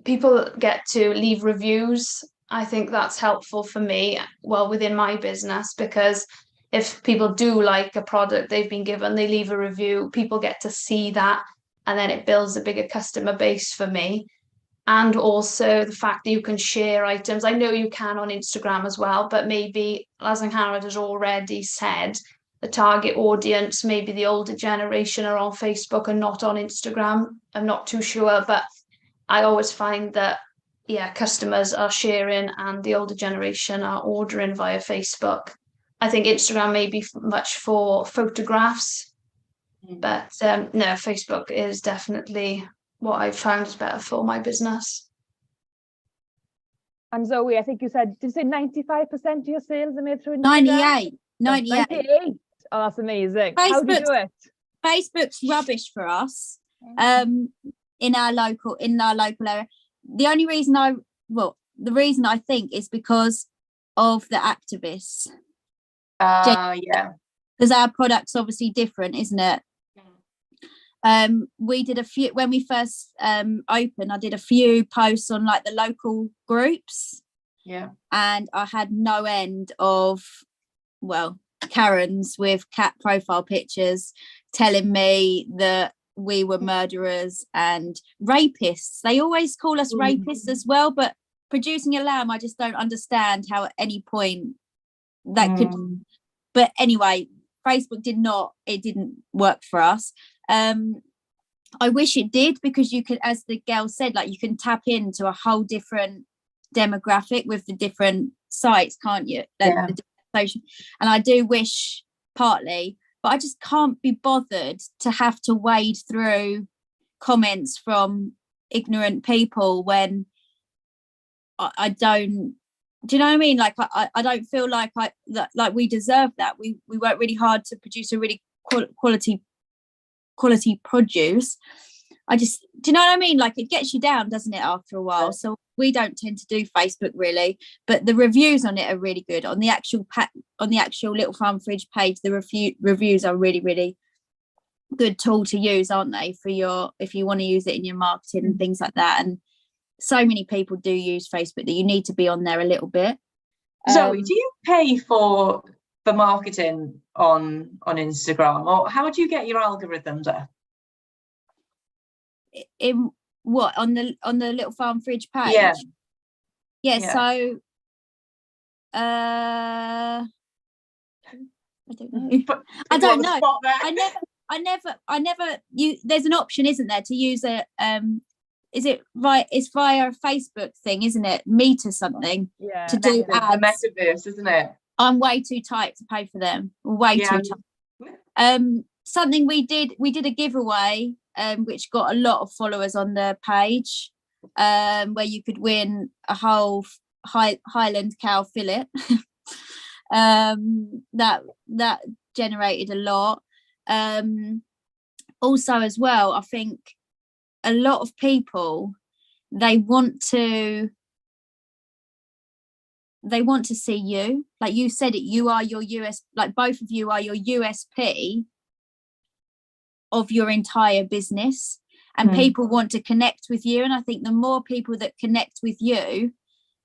people get to leave reviews. I think that's helpful for me, within my business, because if people do like a product they've been given, they leave a review, people get to see that, and then it builds a bigger customer base for me. And also the fact that you can share items. I know you can on Instagram as well, but maybe, as Angharad has already said, the target audience, maybe the older generation, are on Facebook and not on Instagram. I'm not too sure, but I always find that, customers are sharing and the older generation are ordering via Facebook. I think Instagram may be much for photographs, but no, Facebook is definitely what I've found is better for my business. And Zoe, I think you said, did you say 95% of your sales are made through Instagram? 98. Oh, that's amazing. How do you do it? Facebook's rubbish for us. In our local area. The only reason the reason I think is because of the activists. Because our product's obviously different, isn't it? We did a few when we first opened. I did a few posts on like the local groups. And I had no end of Karens with cat profile pictures telling me that we were murderers and rapists. They always call us rapists as well, but producing a lamb, I just don't understand how at any point that could. But anyway, Facebook didn't work for us. I wish it did, because you could, as the girl said, like, you can tap into a whole different demographic with the different sites, can't you? And I do wish partly, but I just can't be bothered to have to wade through comments from ignorant people when I don't. Do you know what I mean? Like, I don't feel like like we deserve that. We work really hard to produce a really quality produce. Do you know what I mean? Like, it gets you down, doesn't it, after a while? So we don't tend to do Facebook really, but the reviews on it are really good. On the actual Little Farm Fridge page, the reviews are really, really good tool to use, aren't they, for if you want to use it in your marketing and things like that. And so many people do use Facebook that you need to be on there a little bit. Zoe, do you pay for marketing on Instagram, or how do you get your algorithms up? In what, on the Little Farm Fridge page? So I don't know. I don't know. I never. There's an option, isn't there, to use a Is it right? It's via a Facebook thing, isn't it? Meter something to do ads. The metaverse, isn't it? I'm way too tight to pay for them. Way too tight. Something we did a giveaway, which got a lot of followers on the page, where you could win a whole Highland cow fillet. That generated a lot. Also, as well, I think a lot of people, they want to see you, like you said it, you are your like both of you are your USP of your entire business, and people want to connect with you. And I think the more people that connect with you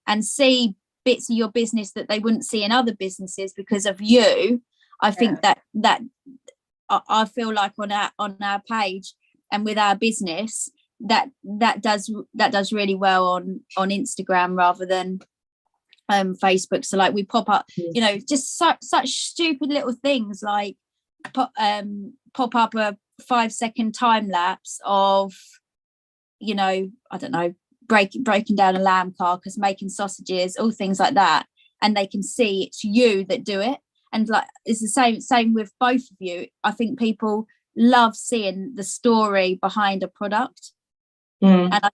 and see bits of your business that they wouldn't see in other businesses because of you, I think that I feel like on our page and with our business, that does really well on Instagram rather than Facebook. So like we pop up, just such stupid little things like pop up a 5-second time lapse of, I don't know, breaking down a lamb carcass, making sausages, all things like that, and they can see it's you that do it. And like it's the same with both of you. I think people love seeing the story behind a product, and I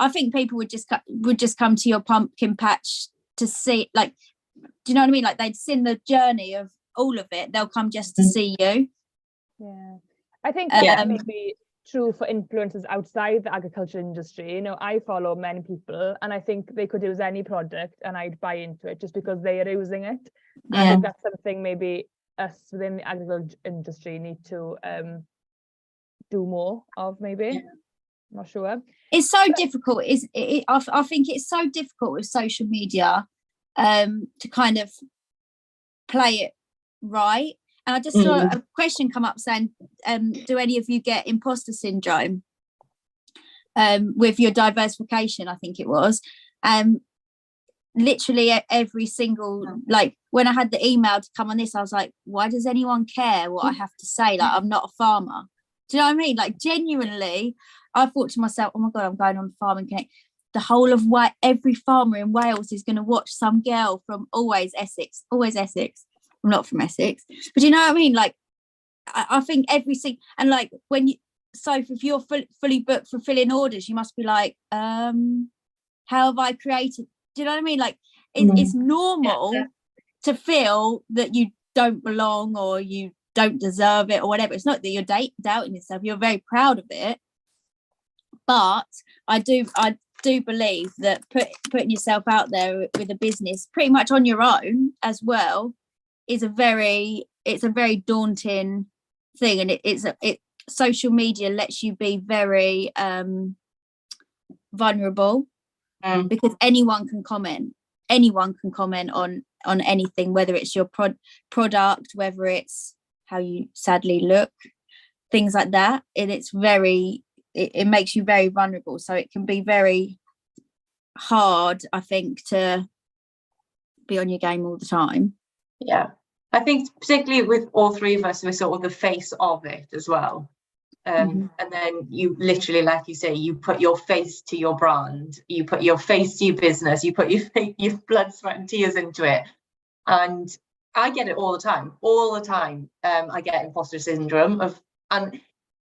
think people would just come to your pumpkin patch to see, like, do you know what I mean? Like they'd seen the journey of all of it. They'll come just to see you. Yeah, I think that may be true for influencers outside the agriculture industry. I follow many people, and I think they could use any product, and I'd buy into it just because they are using it. I think that's something maybe us within the agriculture industry need to do more of, maybe. I'm not sure. It's so difficult. I think it's so difficult with social media to kind of play it right. And I just saw a question come up saying, do any of you get imposter syndrome with your diversification? I think it was. Literally every single, like when I had the email to come on this, I was like, why does anyone care what I have to say? Like, I'm not a farmer. Do you know what I mean? Like, genuinely, I thought to myself, oh my God, I'm going on Farming Connect. The whole of every farmer in Wales is going to watch some girl from always Essex. I'm not from Essex, but you know what I mean? Like, I think every single, and like if you're fully booked for filling orders, you must be like, how have I created? Do you know what I mean? Like, it's normal to feel that you don't belong or you don't deserve it or whatever. It's not that you're doubting yourself. You're very proud of it. But I do believe that putting yourself out there with a business pretty much on your own as well is a very daunting thing, and social media lets you be very vulnerable, because anyone can comment on anything, whether it's your product, whether it's how you sadly look, things like that. And it makes you very vulnerable, so it can be very hard, I think, to be on your game all the time. Yeah, I think particularly with all three of us, we're sort of the face of it as well. And then you literally, like you say, you put your face to your brand, you put your face to your business, you put your blood, sweat and tears into it. And I get it all the time. I get imposter syndrome and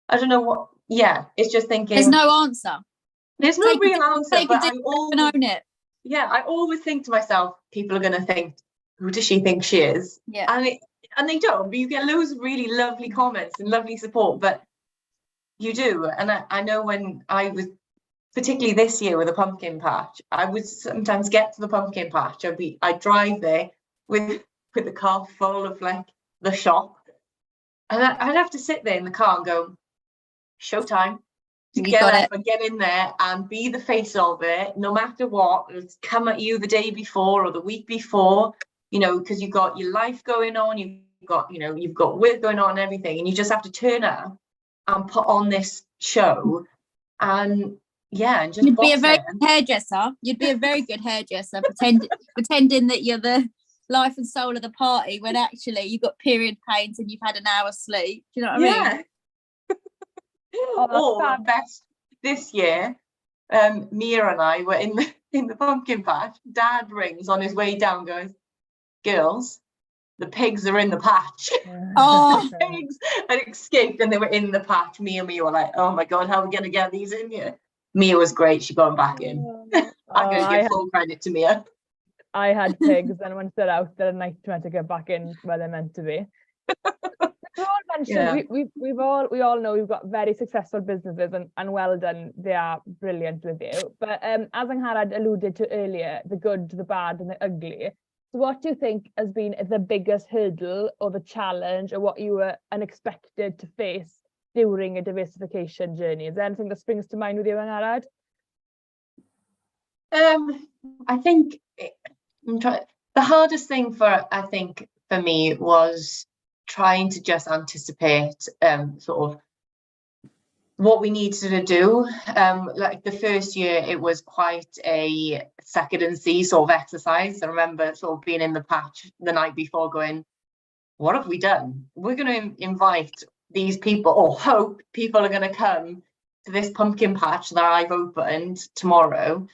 I don't know what. Yeah, it's just thinking there's no answer. There's no real answer, but I own it. Yeah, I always think to myself, people are going to think, who does she think she is? Yeah, and they don't. But you get loads of really lovely comments and lovely support, but you do. And I know when I was, particularly this year with a pumpkin patch, I would sometimes get to the pumpkin patch. I'd drive there with the car full of like the shop, and I'd have to sit there in the car and go, showtime, to get up and get in there and be the face of it, no matter what. It's come at you the day before or the week before, because you've got your life going on, you've got work going on and everything, and you just have to turn up and put on this show. And yeah, and just You'd be a boss very it. good hairdresser. You'd be a very good hairdresser, pretending that you're the life and soul of the party when actually you've got period pains and you've had an hour's sleep. Do you know what I mean? Oh, Best this year, Mae'r and I were in the pumpkin patch. Dad rings on his way down, goes, "Girls, the pigs are in the patch." Oh, The pigs had escaped and they were in the patch. Me and Mae'r were like, "Oh my god, how are we going to get these in here?" Mae'r was great. She got them back in. I'm going to give full credit to Mae'r. I had pigs, and once they're out, they're a nightmare to get back in where they're meant to be. We all mentioned, we all know we've got very successful businesses, and well done, they are brilliant with you. But as Angharad alluded to earlier, the good, the bad, and the ugly. So what do you think has been the biggest hurdle or the challenge, or what you were unexpected to face during a diversification journey? Is there anything that springs to mind with you, Angharad? I think the hardest thing for me was trying to just anticipate sort of what we needed to do. Like the first year, it was quite a second and see sort of exercise. I remember sort of being in the patch the night before going, what have we done? We're going to invite these people, or hope people are going to come to this pumpkin patch that I've opened tomorrow.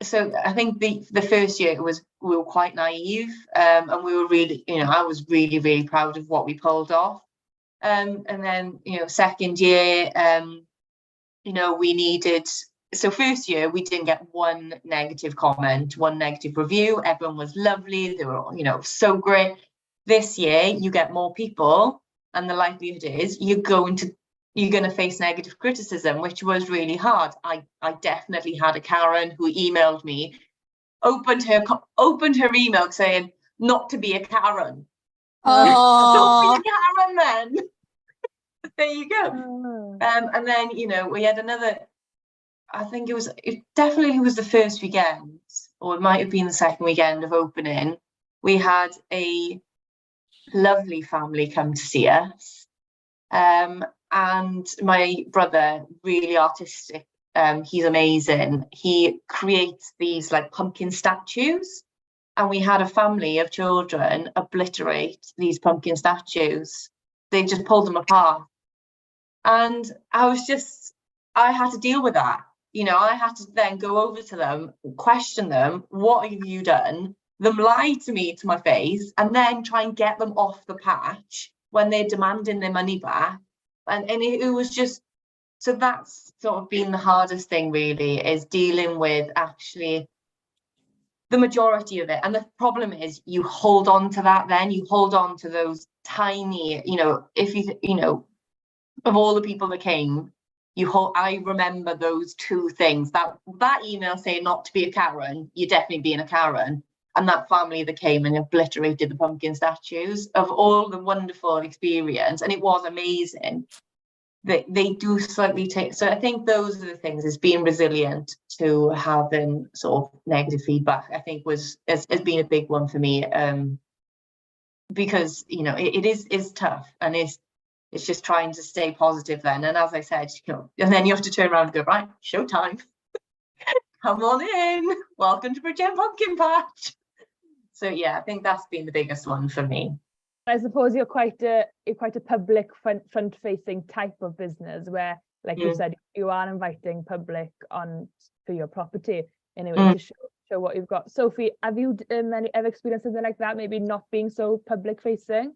So I think the first year we were quite naive, and we were really, I was really, really proud of what we pulled off. And then, second year, we needed, so first year we didn't get one negative comment, one negative review. Everyone was lovely. They were, so great. This year you get more people, and the likelihood is you're going to face negative criticism, which was really hard. I definitely had a Karen who emailed me, opened her email saying not to be a Karen. oh. Don't be a Karen then. There you go. And then, we had another, I think it definitely was the first weekend, or it might have been the second weekend of opening. We had a lovely family come to see us. And my brother, really artistic, he's amazing. He creates these like pumpkin statues, and we had a family of children obliterate these pumpkin statues. They just pulled them apart. And I had to deal with that. I had to then go over to them, question them, what have you done? Them lie to me to my face, and then try and get them off the patch when they're demanding their money back. And it was just, so that's sort of been the hardest thing really, is dealing with actually the majority of it. And the problem is you hold on to that, then you hold on to those tiny, of all the people that came, I remember those two things, that email saying not to be a Karen, you're definitely being a Karen, and that family that came and obliterated the pumpkin statues, of all the wonderful experience. And it was amazing. They do slightly take, so I think those are the things, is being resilient to having sort of negative feedback, I think has been a big one for me, because it is tough, and it's just trying to stay positive then. And as I said, and then you have to turn around and go, right, showtime. Come on in. Welcome to Bridget Pumpkin Patch. So yeah, I think that's been the biggest one for me. I suppose you're quite a public front-facing type of business, where, like you said, you are inviting public on to your property anyway to show what you've got. Sophie, have you ever experienced something like that? Maybe not being so public-facing.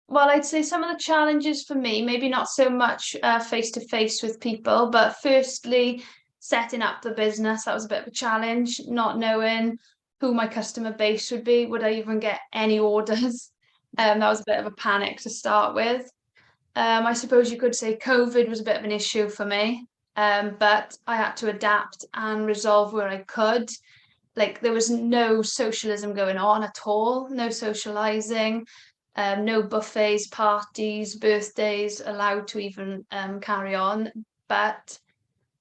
Well, I'd say some of the challenges for me, maybe not so much face-to-face with people, but firstly, setting up the business, that was a bit of a challenge, not knowing who my customer base would be. Would I even get any orders? That was a bit of a panic to start with. I suppose you could say COVID was a bit of an issue for me, but I had to adapt and resolve where I could. Like, there was no socialism going on at all, no socializing. No buffets, parties, birthdays allowed to even carry on, but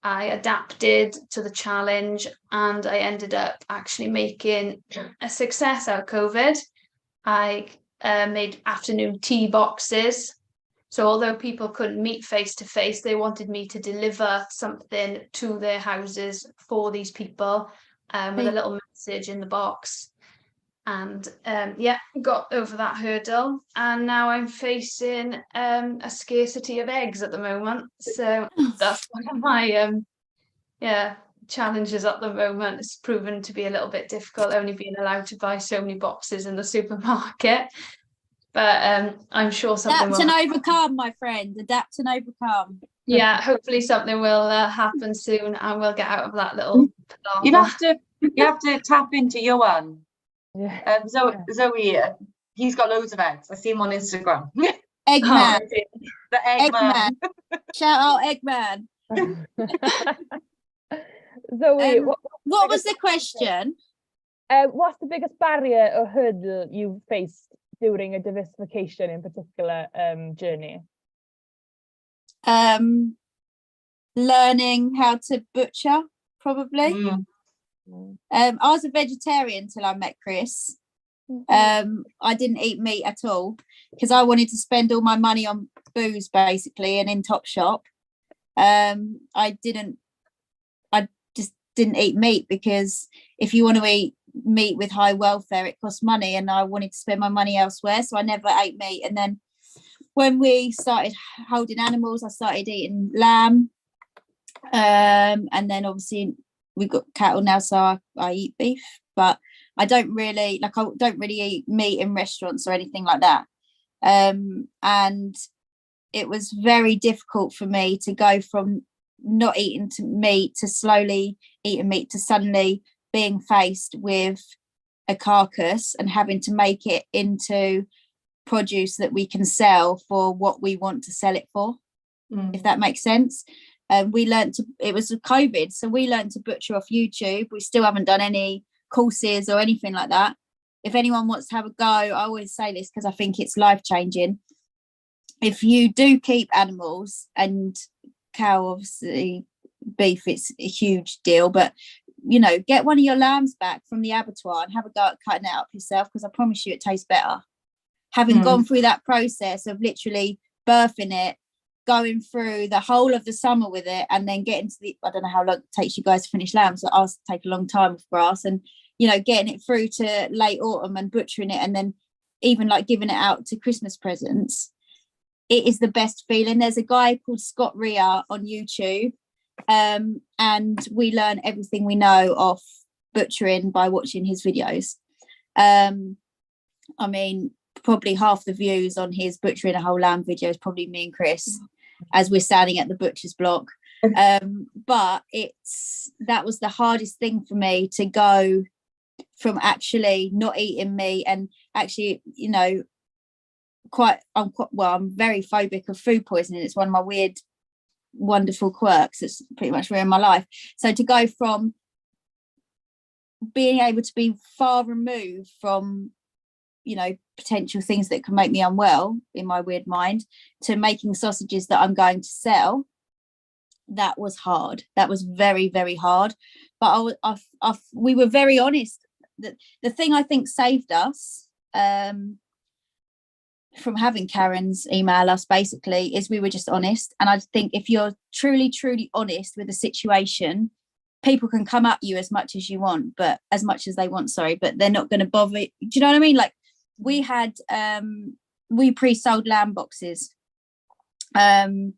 I adapted to the challenge, and I ended up actually making a success out of COVID. I made afternoon tea boxes, So although people couldn't meet face to face, they wanted me to deliver something to their houses for these people, with a little message in the box. And got over that hurdle, and now I'm facing a scarcity of eggs at the moment. So that's one of my challenges at the moment. It's proven to be a little bit difficult, only being allowed to buy so many boxes in the supermarket. But I'm sure something adapt and overcome, my friend. Adapt and overcome. Yeah, hopefully something will happen soon, and we'll get out of that little palaver. You have to tap into Johan. Yeah. Zoe, he's got loads of eggs. I see him on Instagram. Eggman. The Eggman. Shout out Eggman. Zoe, what was the question? What's the biggest barrier or hurdle you've faced during a diversification in particular journey? Learning how to butcher, probably. I was a vegetarian till I met Chris. I didn't eat meat at all because I wanted to spend all my money on booze, basically, and in Topshop. I just didn't eat meat, because if you want to eat meat with high welfare, it costs money, and I wanted to spend my money elsewhere, so I never ate meat. And then when we started holding animals, I started eating lamb, and then obviously we've got cattle now, so I eat beef, but I don't really eat meat in restaurants or anything like that. And it was very difficult for me to go from not eating meat to slowly eating meat to suddenly being faced with a carcass and having to make it into produce that we can sell for what we want to sell it for, if that makes sense. We learned it was COVID, so we learned to butcher off YouTube. We still haven't done any courses or anything like that. If anyone wants to have a go, I always say this because I think it's life-changing. If you do keep animals, and cow, obviously, beef, it's a huge deal, but get one of your lambs back from the abattoir and have a go at cutting it up yourself, because I promise you it tastes better. Having gone through that process of literally birthing it, going through the whole of the summer with it, and then getting to I don't know how long it takes you guys to finish lamb, so I'll take a long time with grass, and getting it through to late autumn and butchering it, and then even like giving it out to Christmas presents. It is the best feeling. There's a guy called Scott Rea on YouTube, and we learn everything we know off butchering by watching his videos. I mean, probably half the views on his butchering a whole lamb video is probably me and Chris as we're standing at the butcher's block. But that was the hardest thing for me, to go from actually not eating meat and actually, I'm very phobic of food poisoning. It's one of my weird, wonderful quirks. It's pretty much ruined my life. So to go from being able to be far removed from potential things that can make me unwell in my weird mind, to making sausages that I'm going to sell, that was hard. That was very, very hard. But we were very honest. The thing I think saved us from having Karens email us, basically, is we were just honest. And I think if you're truly, truly honest with the situation, people can come at you as much as they want, but they're not going to bother. Do you know what I mean? Like, we had we pre-sold lamb boxes, and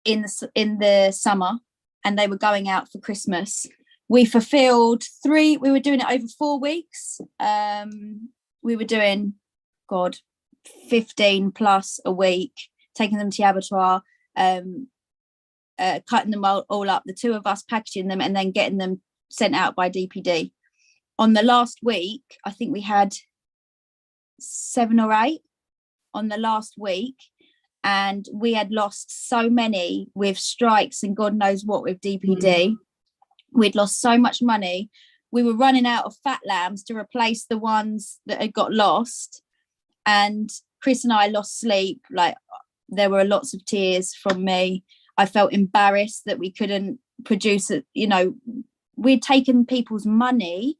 in the summer, and they were going out for Christmas. We fulfilled 3. We were doing it over 4 weeks. We were doing 15 plus a week, taking them to the abattoir, cutting them all up, the 2 of us packaging them, and then getting them sent out by DPD. On the last week, I think we had 7 or 8 on the last week, and we had lost so many with strikes and God knows what with DPD. We'd lost so much money. We were running out of fat lambs to replace the ones that had got lost, and Chris and I lost sleep. Like, there were lots of tears from me. I felt embarrassed that we couldn't produce it. We'd taken people's money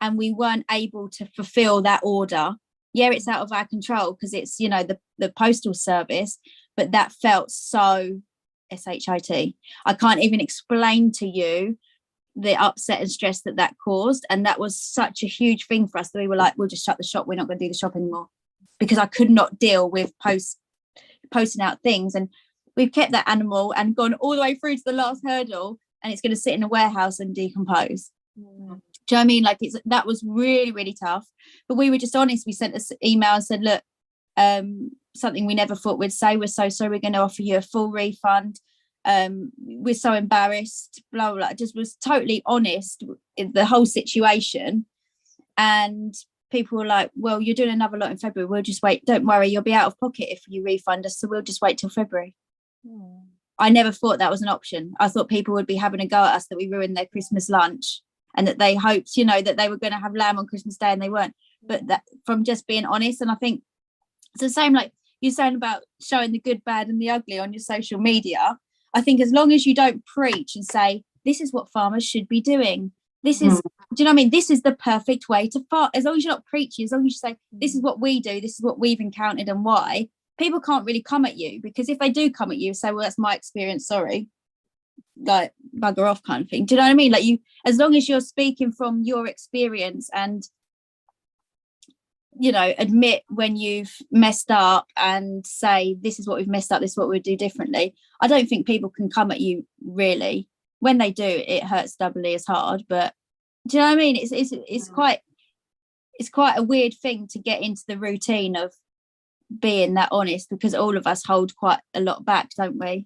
and we weren't able to fulfill that order yeah, it's out of our control because it's, you know, the postal service, but that felt so shit. I can't even explain to you the upset and stress that caused, and that was such a huge thing for us that we were like, we'll just shut the shop, we're not going to do the shop anymore, because I could not deal with posting out things. And we've kept that animal and gone all the way through to the last hurdle, and it's going to sit in a warehouse and decompose. Do you know what I mean? Like, that was really, really tough. But we were just honest. We sent an email and said, look, something we never thought we'd say. We're so sorry. We're going to offer you a full refund. We're so embarrassed. Blah, blah, blah. Just was totally honest in the whole situation. And people were like, well, you're doing another lot in February. We'll just wait. Don't worry. You'll be out of pocket if you refund us. So we'll just wait till February. I never thought that was an option. I thought people would be having a go at us that we ruined their Christmas lunch, and that they hoped, you know, that they were going to have lamb on Christmas Day, and they weren't. But that, from just being honest, and I think it's the same like you're saying about showing the good, bad and the ugly on your social media. I think as long as you don't preach and say, this is what farmers should be doing. This is, do you know what I mean? This is the perfect way to farm. As long as you're not preaching, as long as you say, this is what we do, this is what we've encountered and why, people can't really come at you, because if they do come at you and say, well, that's my experience, sorry, like bugger off kind of thing. Do you know what I mean? Like, you, as long as you're speaking from your experience and, you know, admit when you've messed up and say, this is what we've messed up, this is what we'd do differently. I don't think people can come at you really. When they do, it hurts doubly as hard. But do you know what I mean? It's quite a weird thing to get into the routine of being that honest, because all of us hold quite a lot back, don't we?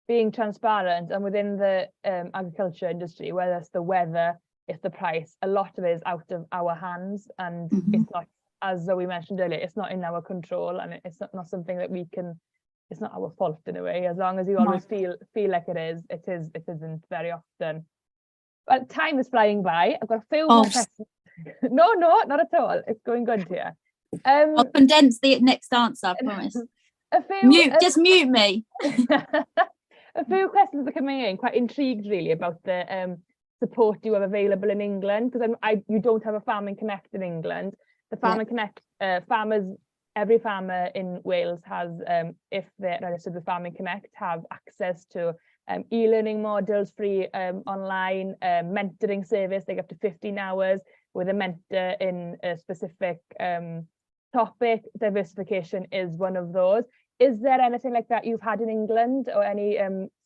Being transparent, and within the agriculture industry, whether it's the weather, it's the price, a lot of it is out of our hands, and it's not, as Zoe mentioned earlier, it's not in our control, and it's not something that we can, it's not our fault in a way, as long as you always feel like it isn't very often. Well, time is flying by. I've got a few more questions. No, not at all. It's going good here. I'll condense the next answer, I promise. Just mute me. A few questions are coming in, quite intrigued really about the support you have available in England, because you don't have a Farming Connect in England. The Farming Connect every farmer in Wales has, if they're registered with Farming Connect, have access to e-learning modules, free online mentoring service. They get up to 15 hours with a mentor in a specific topic. Diversification is one of those. Is there anything like that you've had in England, or any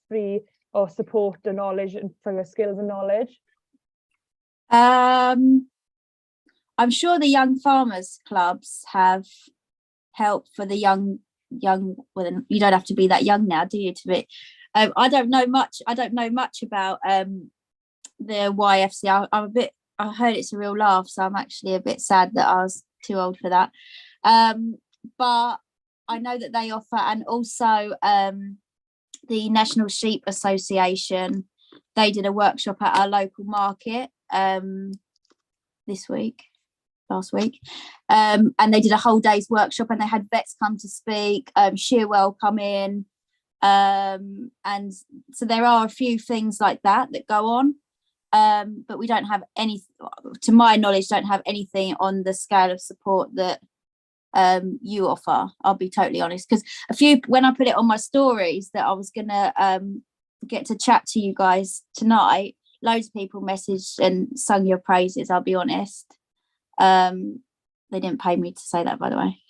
free or support or knowledge for your skills and knowledge? I'm sure the young farmers clubs have help for the young. Well, you don't have to be that young now, do you? To be, I don't know much about the YFC. I heard it's a real laugh, so I'm actually a bit sad that I was too old for that. But I know that they offer, and also the National Sheep Association, they did a workshop at our local market last week, and they did a whole day's workshop, and they had vets come to speak, Shearwell come in, and so there are a few things like that go on, but we don't have any, to my knowledge, don't have anything on the scale of support that you offer. I'll be totally honest, because when I put it on my stories that I was gonna get to chat to you guys tonight, loads of people messaged and sung your praises. I'll be honest, they didn't pay me to say that, by the way.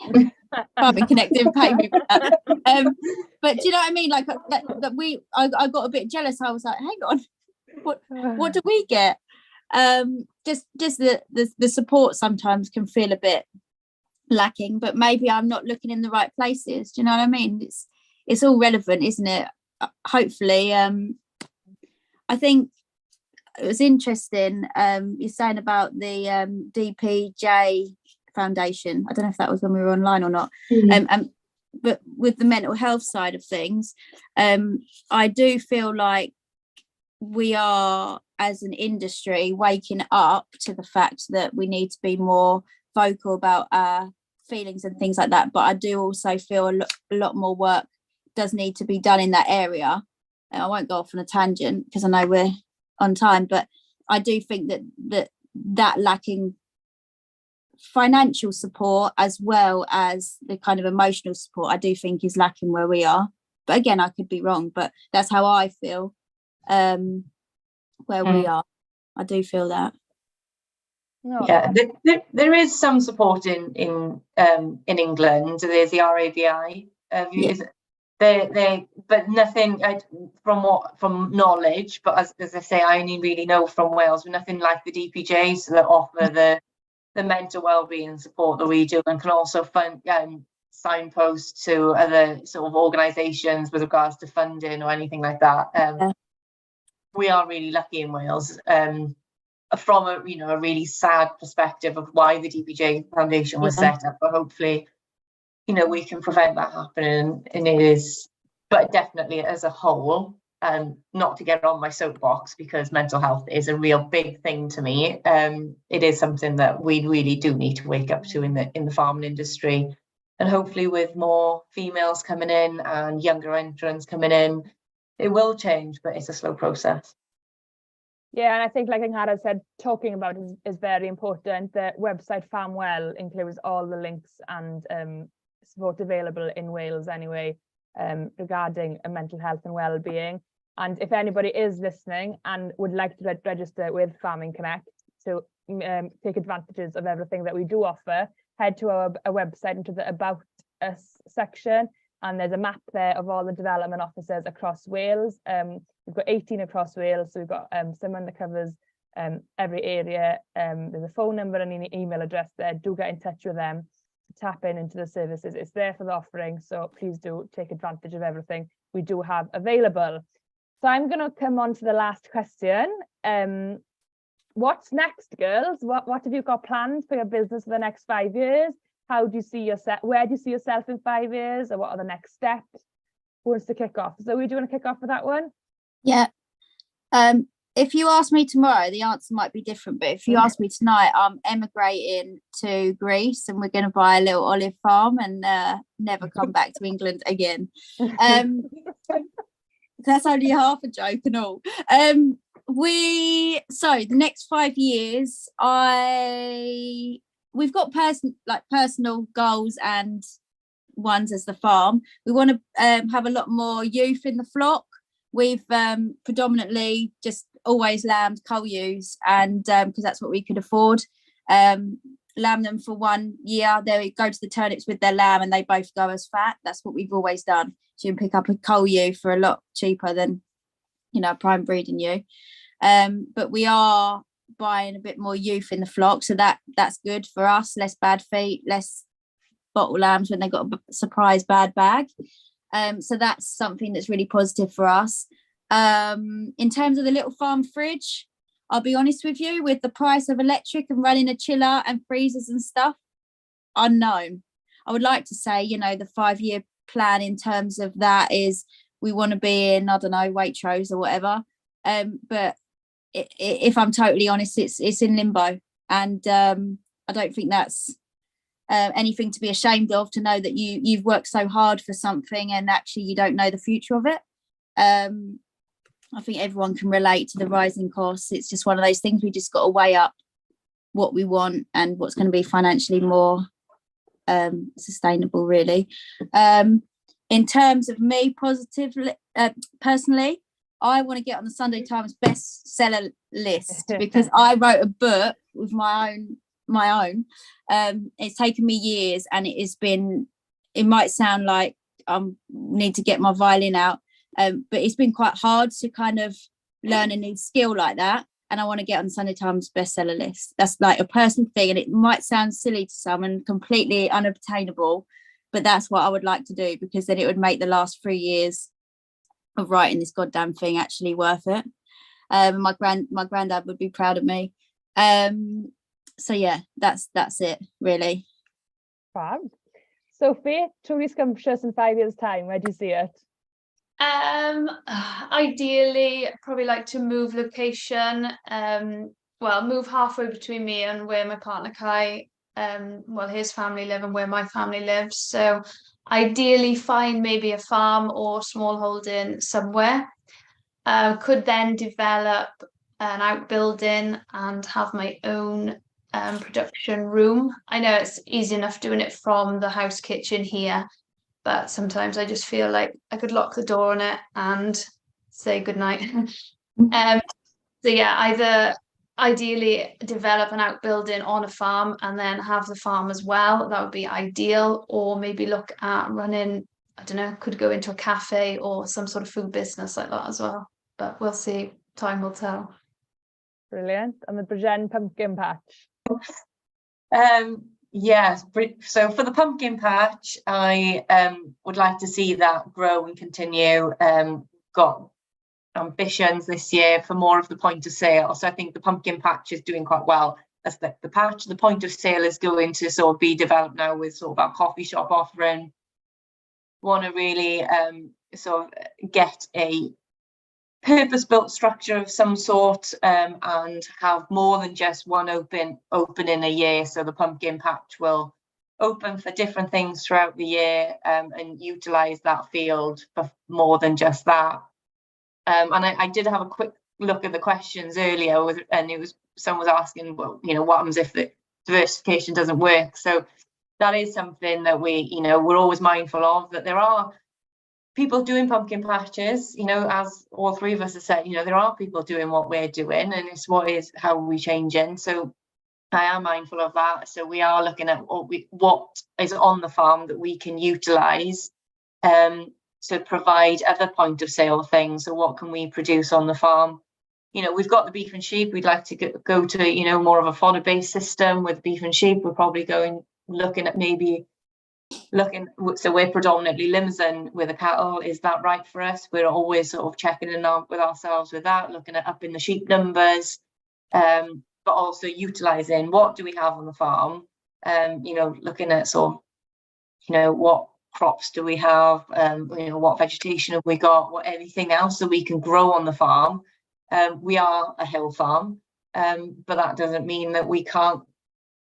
Farming Connect didn't pay me for that. But do you know what I mean? Like I got a bit jealous. I was like, hang on, what do we get? Just the support sometimes can feel a bit lacking, but maybe I'm not looking in the right places. Do you know what I mean? It's all relevant, isn't it? Hopefully. I think it was interesting, you're saying about the DPJ Foundation. I don't know if that was when we were online or not. But with the mental health side of things, I do feel like we are, as an industry, waking up to the fact that we need to be more vocal about our feelings and things like that. But I do also feel a lot more work does need to be done in that area. And I won't go off on a tangent because I know we're on time, but I do think that lacking financial support as well as the kind of emotional support, I do think is lacking where we are. But again, I could be wrong, but that's how I feel where we are. I do feel that. Yeah, there is some support in England. There's the RABI. But nothing from knowledge. But as I say, I only really know from Wales. Nothing like the DPJs that offer the mental wellbeing support that we do, and can also fund signpost to other sort of organisations with regards to funding or anything like that. We are really lucky in Wales. From a really sad perspective of why the DPJ Foundation was set up, but hopefully we can prevent that happening. And it is, but definitely as a whole, not to get on my soapbox, because mental health is a real big thing to me. It is something that we really do need to wake up to in the farming industry, and hopefully with more females coming in and younger entrants coming in, it will change, but it's a slow process. Yeah, and I think, like Angharad said, talking about it is very important. The website Farm Well includes all the links and support available in Wales anyway, regarding mental health and well-being. And if anybody is listening and would like to register with Farming Connect to take advantages of everything that we do offer, head to our website into the About Us section, and there's a map there of all the development officers across Wales. We've got 18 across Wales, so we've got someone that covers every area. There's a phone number and an email address there. Do get in touch with them to tap into the services. It's there for the offering, so please do take advantage of everything we do have available. So I'm going to come on to the last question. What's next, girls? What have you got planned for your business for the next 5 years? How do you see yourself? Where do you see yourself in 5 years? Or what are the next steps? Who wants to kick off? So we do want to kick off with that one? Yeah. If you ask me tomorrow, the answer might be different. But if you ask me tonight, I'm emigrating to Greece, and we're going to buy a little olive farm and never come back to England again. That's only half a joke and all. So the next 5 years, we've got personal goals and ones as the farm. We want to have a lot more youth in the flock. We've predominantly just always lambed cull ewes, and because that's what we could afford. Lamb them for 1 year, they go to the turnips with their lamb and they both go as fat. That's what we've always done. So you can pick up a cull ewe for a lot cheaper than a prime breeding ewe. But we are buying a bit more youth in the flock, so that's good for us. Less bad feet, less bottle lambs when they got a surprise bad bag. So that's something that's really positive for us. In terms of the little farm fridge, I'll be honest with you, with the price of electric and running a chiller and freezers and stuff, unknown. I would like to say, the 5-year plan in terms of that is we want to be in, I don't know, Waitrose or whatever. But if I'm totally honest, it's in limbo, and I don't think that's anything to be ashamed of, to know that you've worked so hard for something and actually you don't know the future of it. I think everyone can relate to the rising costs. It's just one of those things. We just got to weigh up what we want and what's going to be financially more sustainable, really. In terms of me personally, I want to get on the Sunday Times bestseller list, because I wrote a book with my own. It's taken me years, and it might sound like I need to get my violin out, but it's been quite hard to kind of learn a new skill like that, and I want to get on the Sunday Times bestseller list. That's like a personal thing, and it might sound silly to some and completely unobtainable, but that's what I would like to do, because then it would make the last 3 years of writing this goddamn thing actually worth it. My granddad would be proud of me. So yeah, that's it really. Fab. Sophie, truly scrumptious in 5 years' time, where do you see it? Ideally, probably like to move location. Move halfway between me and where my partner Kai, his family live and where my family lives. So ideally find maybe a farm or small holding somewhere. Could then develop an outbuilding and have my own production room. I know it's easy enough doing it from the house kitchen here, but sometimes I just feel like I could lock the door on it and say goodnight. So yeah, either ideally develop an outbuilding on a farm and then have the farm as well. That would be ideal. Or maybe look at running, I don't know, could go into a cafe or some sort of food business like that as well. But we'll see. Time will tell. Brilliant. And the Bridgen pumpkin patch. Yes, so for the pumpkin patch, I would like to see that grow and continue. Got ambitions this year for more of the point of sale. So I think the pumpkin patch is doing quite well. That's the patch. The point of sale is going to sort of be developed now with sort of our coffee shop offering. Want to really sort of get a purpose-built structure of some sort, and have more than just one open in a year. So the pumpkin patch will open for different things throughout the year, and utilize that field for more than just that. And I did have a quick look at the questions earlier, and someone was asking, well, what happens if the diversification doesn't work? So that is something that we're always mindful of, that there are people doing pumpkin patches, as all three of us have said, there are people doing what we're doing, and it's how we changing. So I am mindful of that. So we are looking at what is on the farm that we can utilize to provide other point of sale things. So what can we produce on the farm? We've got the beef and sheep. We'd like to go to, more of a fodder-based system with beef and sheep. We're probably so we're predominantly Limousin with the cattle. Is that right for us? We're always sort of checking in with ourselves with that, looking at upping the sheep numbers, but also utilising what do we have on the farm, looking at sort of, what crops do we have, what vegetation have we got, what anything else that we can grow on the farm. We are a hill farm, but that doesn't mean that we can't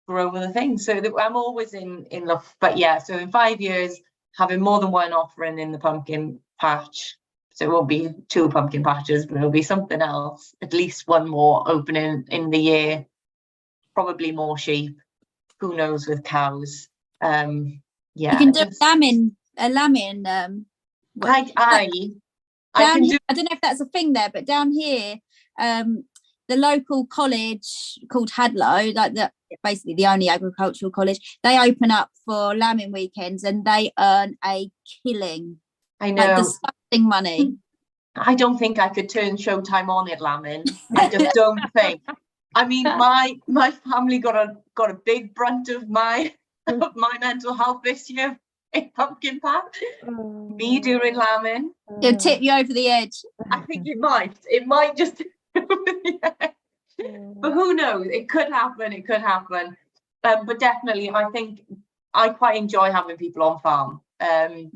grow other things. So I'm always in love. But yeah, so in 5 years, having more than one offering in the pumpkin patch. So it won't be 2 pumpkin patches, but it'll be something else. At least one more opening in the year. Probably more sheep. Who knows with cows? Yeah. You can do a lambing. I don't know if that's a thing there, but down here, the local college called Hadlow, basically the only agricultural college, they open up for lambing weekends and they earn a killing. I know. Disgusting money. I don't think I could turn Showtime on at lambing. I just don't think. I mean, my family got a big brunt of my mental health this year in pumpkin patch. Me during lambing. It'll tip you over the edge. I think it might. It might just. Yeah. But who knows? It could happen. But definitely, I think I quite enjoy having people on farm. And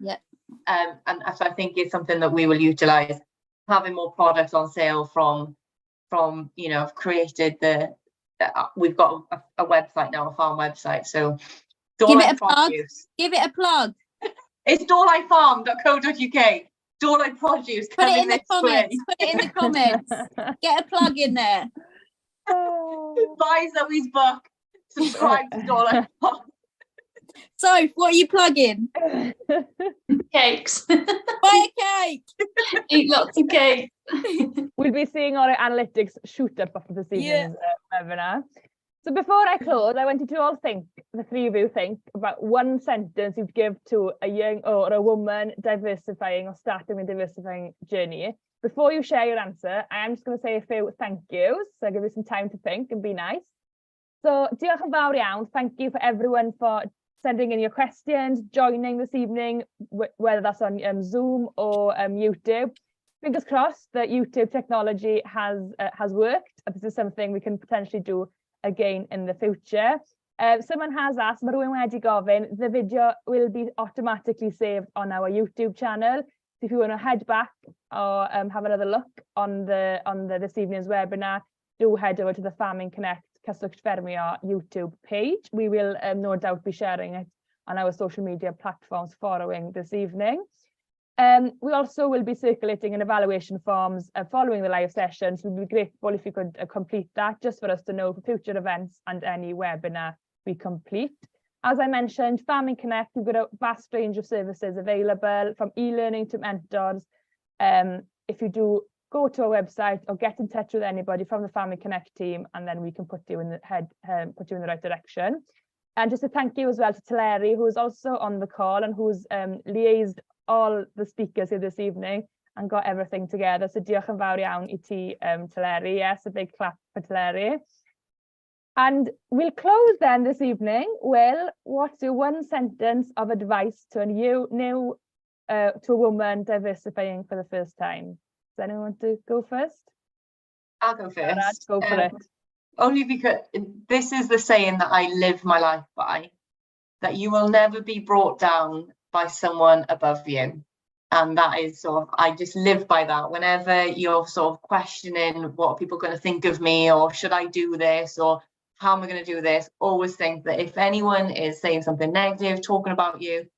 so I think it's something that we will utilize, having more products on sale from I've created we've got a website now, a farm website. So give it a plug. It's doorlightfarm.co.uk. Doorlight Produce. Put it in the comments. Put it in the comments. Get a plug in there. Buy Zoe's book. Subscribe to Doorlight Farm. So, what are you plugging? Cakes. Buy a cake. Eat lots of cake. We'll be seeing our analytics shoot up after this evening's webinar. So before I close, I wanted to all think, the three of you think, about one sentence you'd give to a young or a woman diversifying or starting a diversifying journey. Before you share your answer, I am just going to say a few thank yous. So I'll give you some time to think and be nice. So diolch yn fawr iawn. Thank you for everyone for sending in your questions, joining this evening, whether that's on Zoom or YouTube. Fingers crossed that YouTube technology has worked. This is something we can potentially do again in the future. Someone has asked, mae rhywun wedi gofyn, the video will be automatically saved on our YouTube channel. So if you want to head back or have another look on this evening's webinar, do head over to the Farming Connect Cyfryngau YouTube page. We will no doubt be sharing it on our social media platforms following this evening. We also will be circulating an evaluation forms following the live session, so it would be grateful if you could complete that, just for us to know for future events and any webinar we complete. As I mentioned, Family Connect, we've got a vast range of services available, from e-learning to mentors. If you do go to our website or get in touch with anybody from the Family Connect team, and then we can put you in the right direction. And just a thank you as well to Teleri, who is also on the call and who's liaised all the speakers here this evening and got everything together. So diolch yn fawr iawn I ti, Teleri. Yes, a big clap for Teleri. And we'll close then this evening. Well, what's your one sentence of advice to a woman diversifying for the first time? Does anyone want to go first? I'll go first. Go for it. Only because this is the saying that I live my life by, that you will never be brought down by someone above you. And that is sort of, I just live by that. Whenever you're sort of questioning what are people going to think of me, or should I do this, or how am I going to do this, always think that if anyone is saying something negative, talking about you,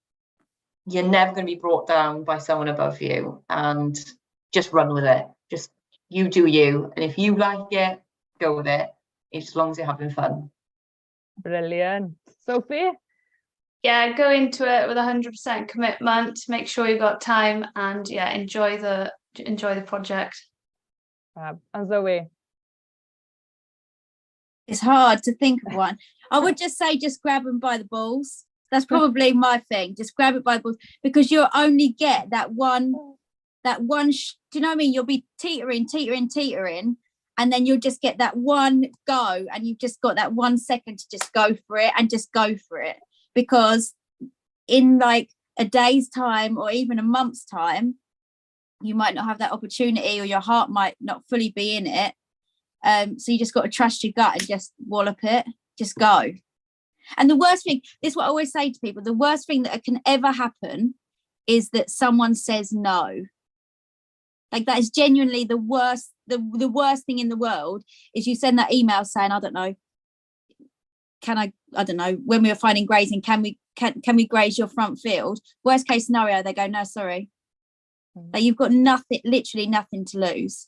you're never going to be brought down by someone above you. And just run with it. Just you do you. And if you like it, go with it. As long as you're having fun. Brilliant. Sophie? Yeah, go into it with 100% commitment. Make sure you've got time, and yeah, enjoy the project. And Zoe? It's hard to think of one. I would just say, just grab them by the balls. That's probably my thing. Just grab it by the balls, because you'll only get that one. Do you know what I mean? You'll be teetering, and then you'll just get that one go, and you've just got that 1 second to just go for it, and just go for it. Because in like a day's time or even a month's time, you might not have that opportunity, or your heart might not fully be in it. So you just got to trust your gut and just wallop it, just go. And the worst thing, this is what I always say to people, the worst thing that can ever happen is that someone says no. Like, that is genuinely the worst thing in the world, is you send that email saying, I don't know, when we were finding grazing, can we graze your front field? Worst case scenario, they go, no, sorry. Like, you've got nothing, literally nothing to lose.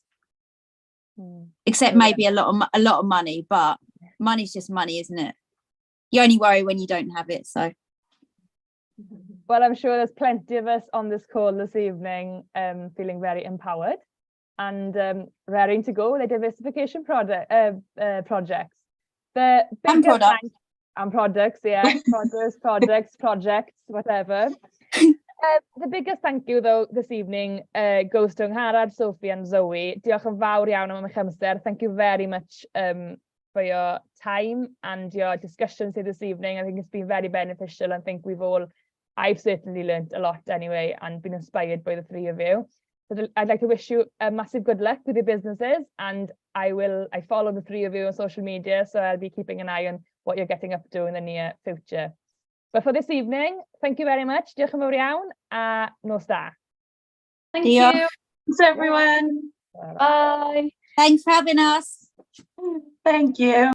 Except maybe a lot of money, but money's just money, isn't it? You only worry when you don't have it. So, well, I'm sure there's plenty of us on this call this evening feeling very empowered and raring to go with the diversification projects. The and products. And products, yeah, projects, whatever. The biggest thank you, though, this evening goes to Angharad, Sophie and Zoe. Diolch yn fawr iawn am eich amser. Thank you very much for your time and your discussions here this evening. I think it's been very beneficial. I think I've certainly learned a lot anyway, and been inspired by the three of you. So I'd like to wish you a massive good luck with your businesses, and I follow the three of you on social media, so I'll be keeping an eye on what you're getting up to in the near future. But for this evening, thank you very much. Diolch yn fawr iawn, a nos da. Thank you. Thanks, everyone. Bye. Thanks for having us. Thank you.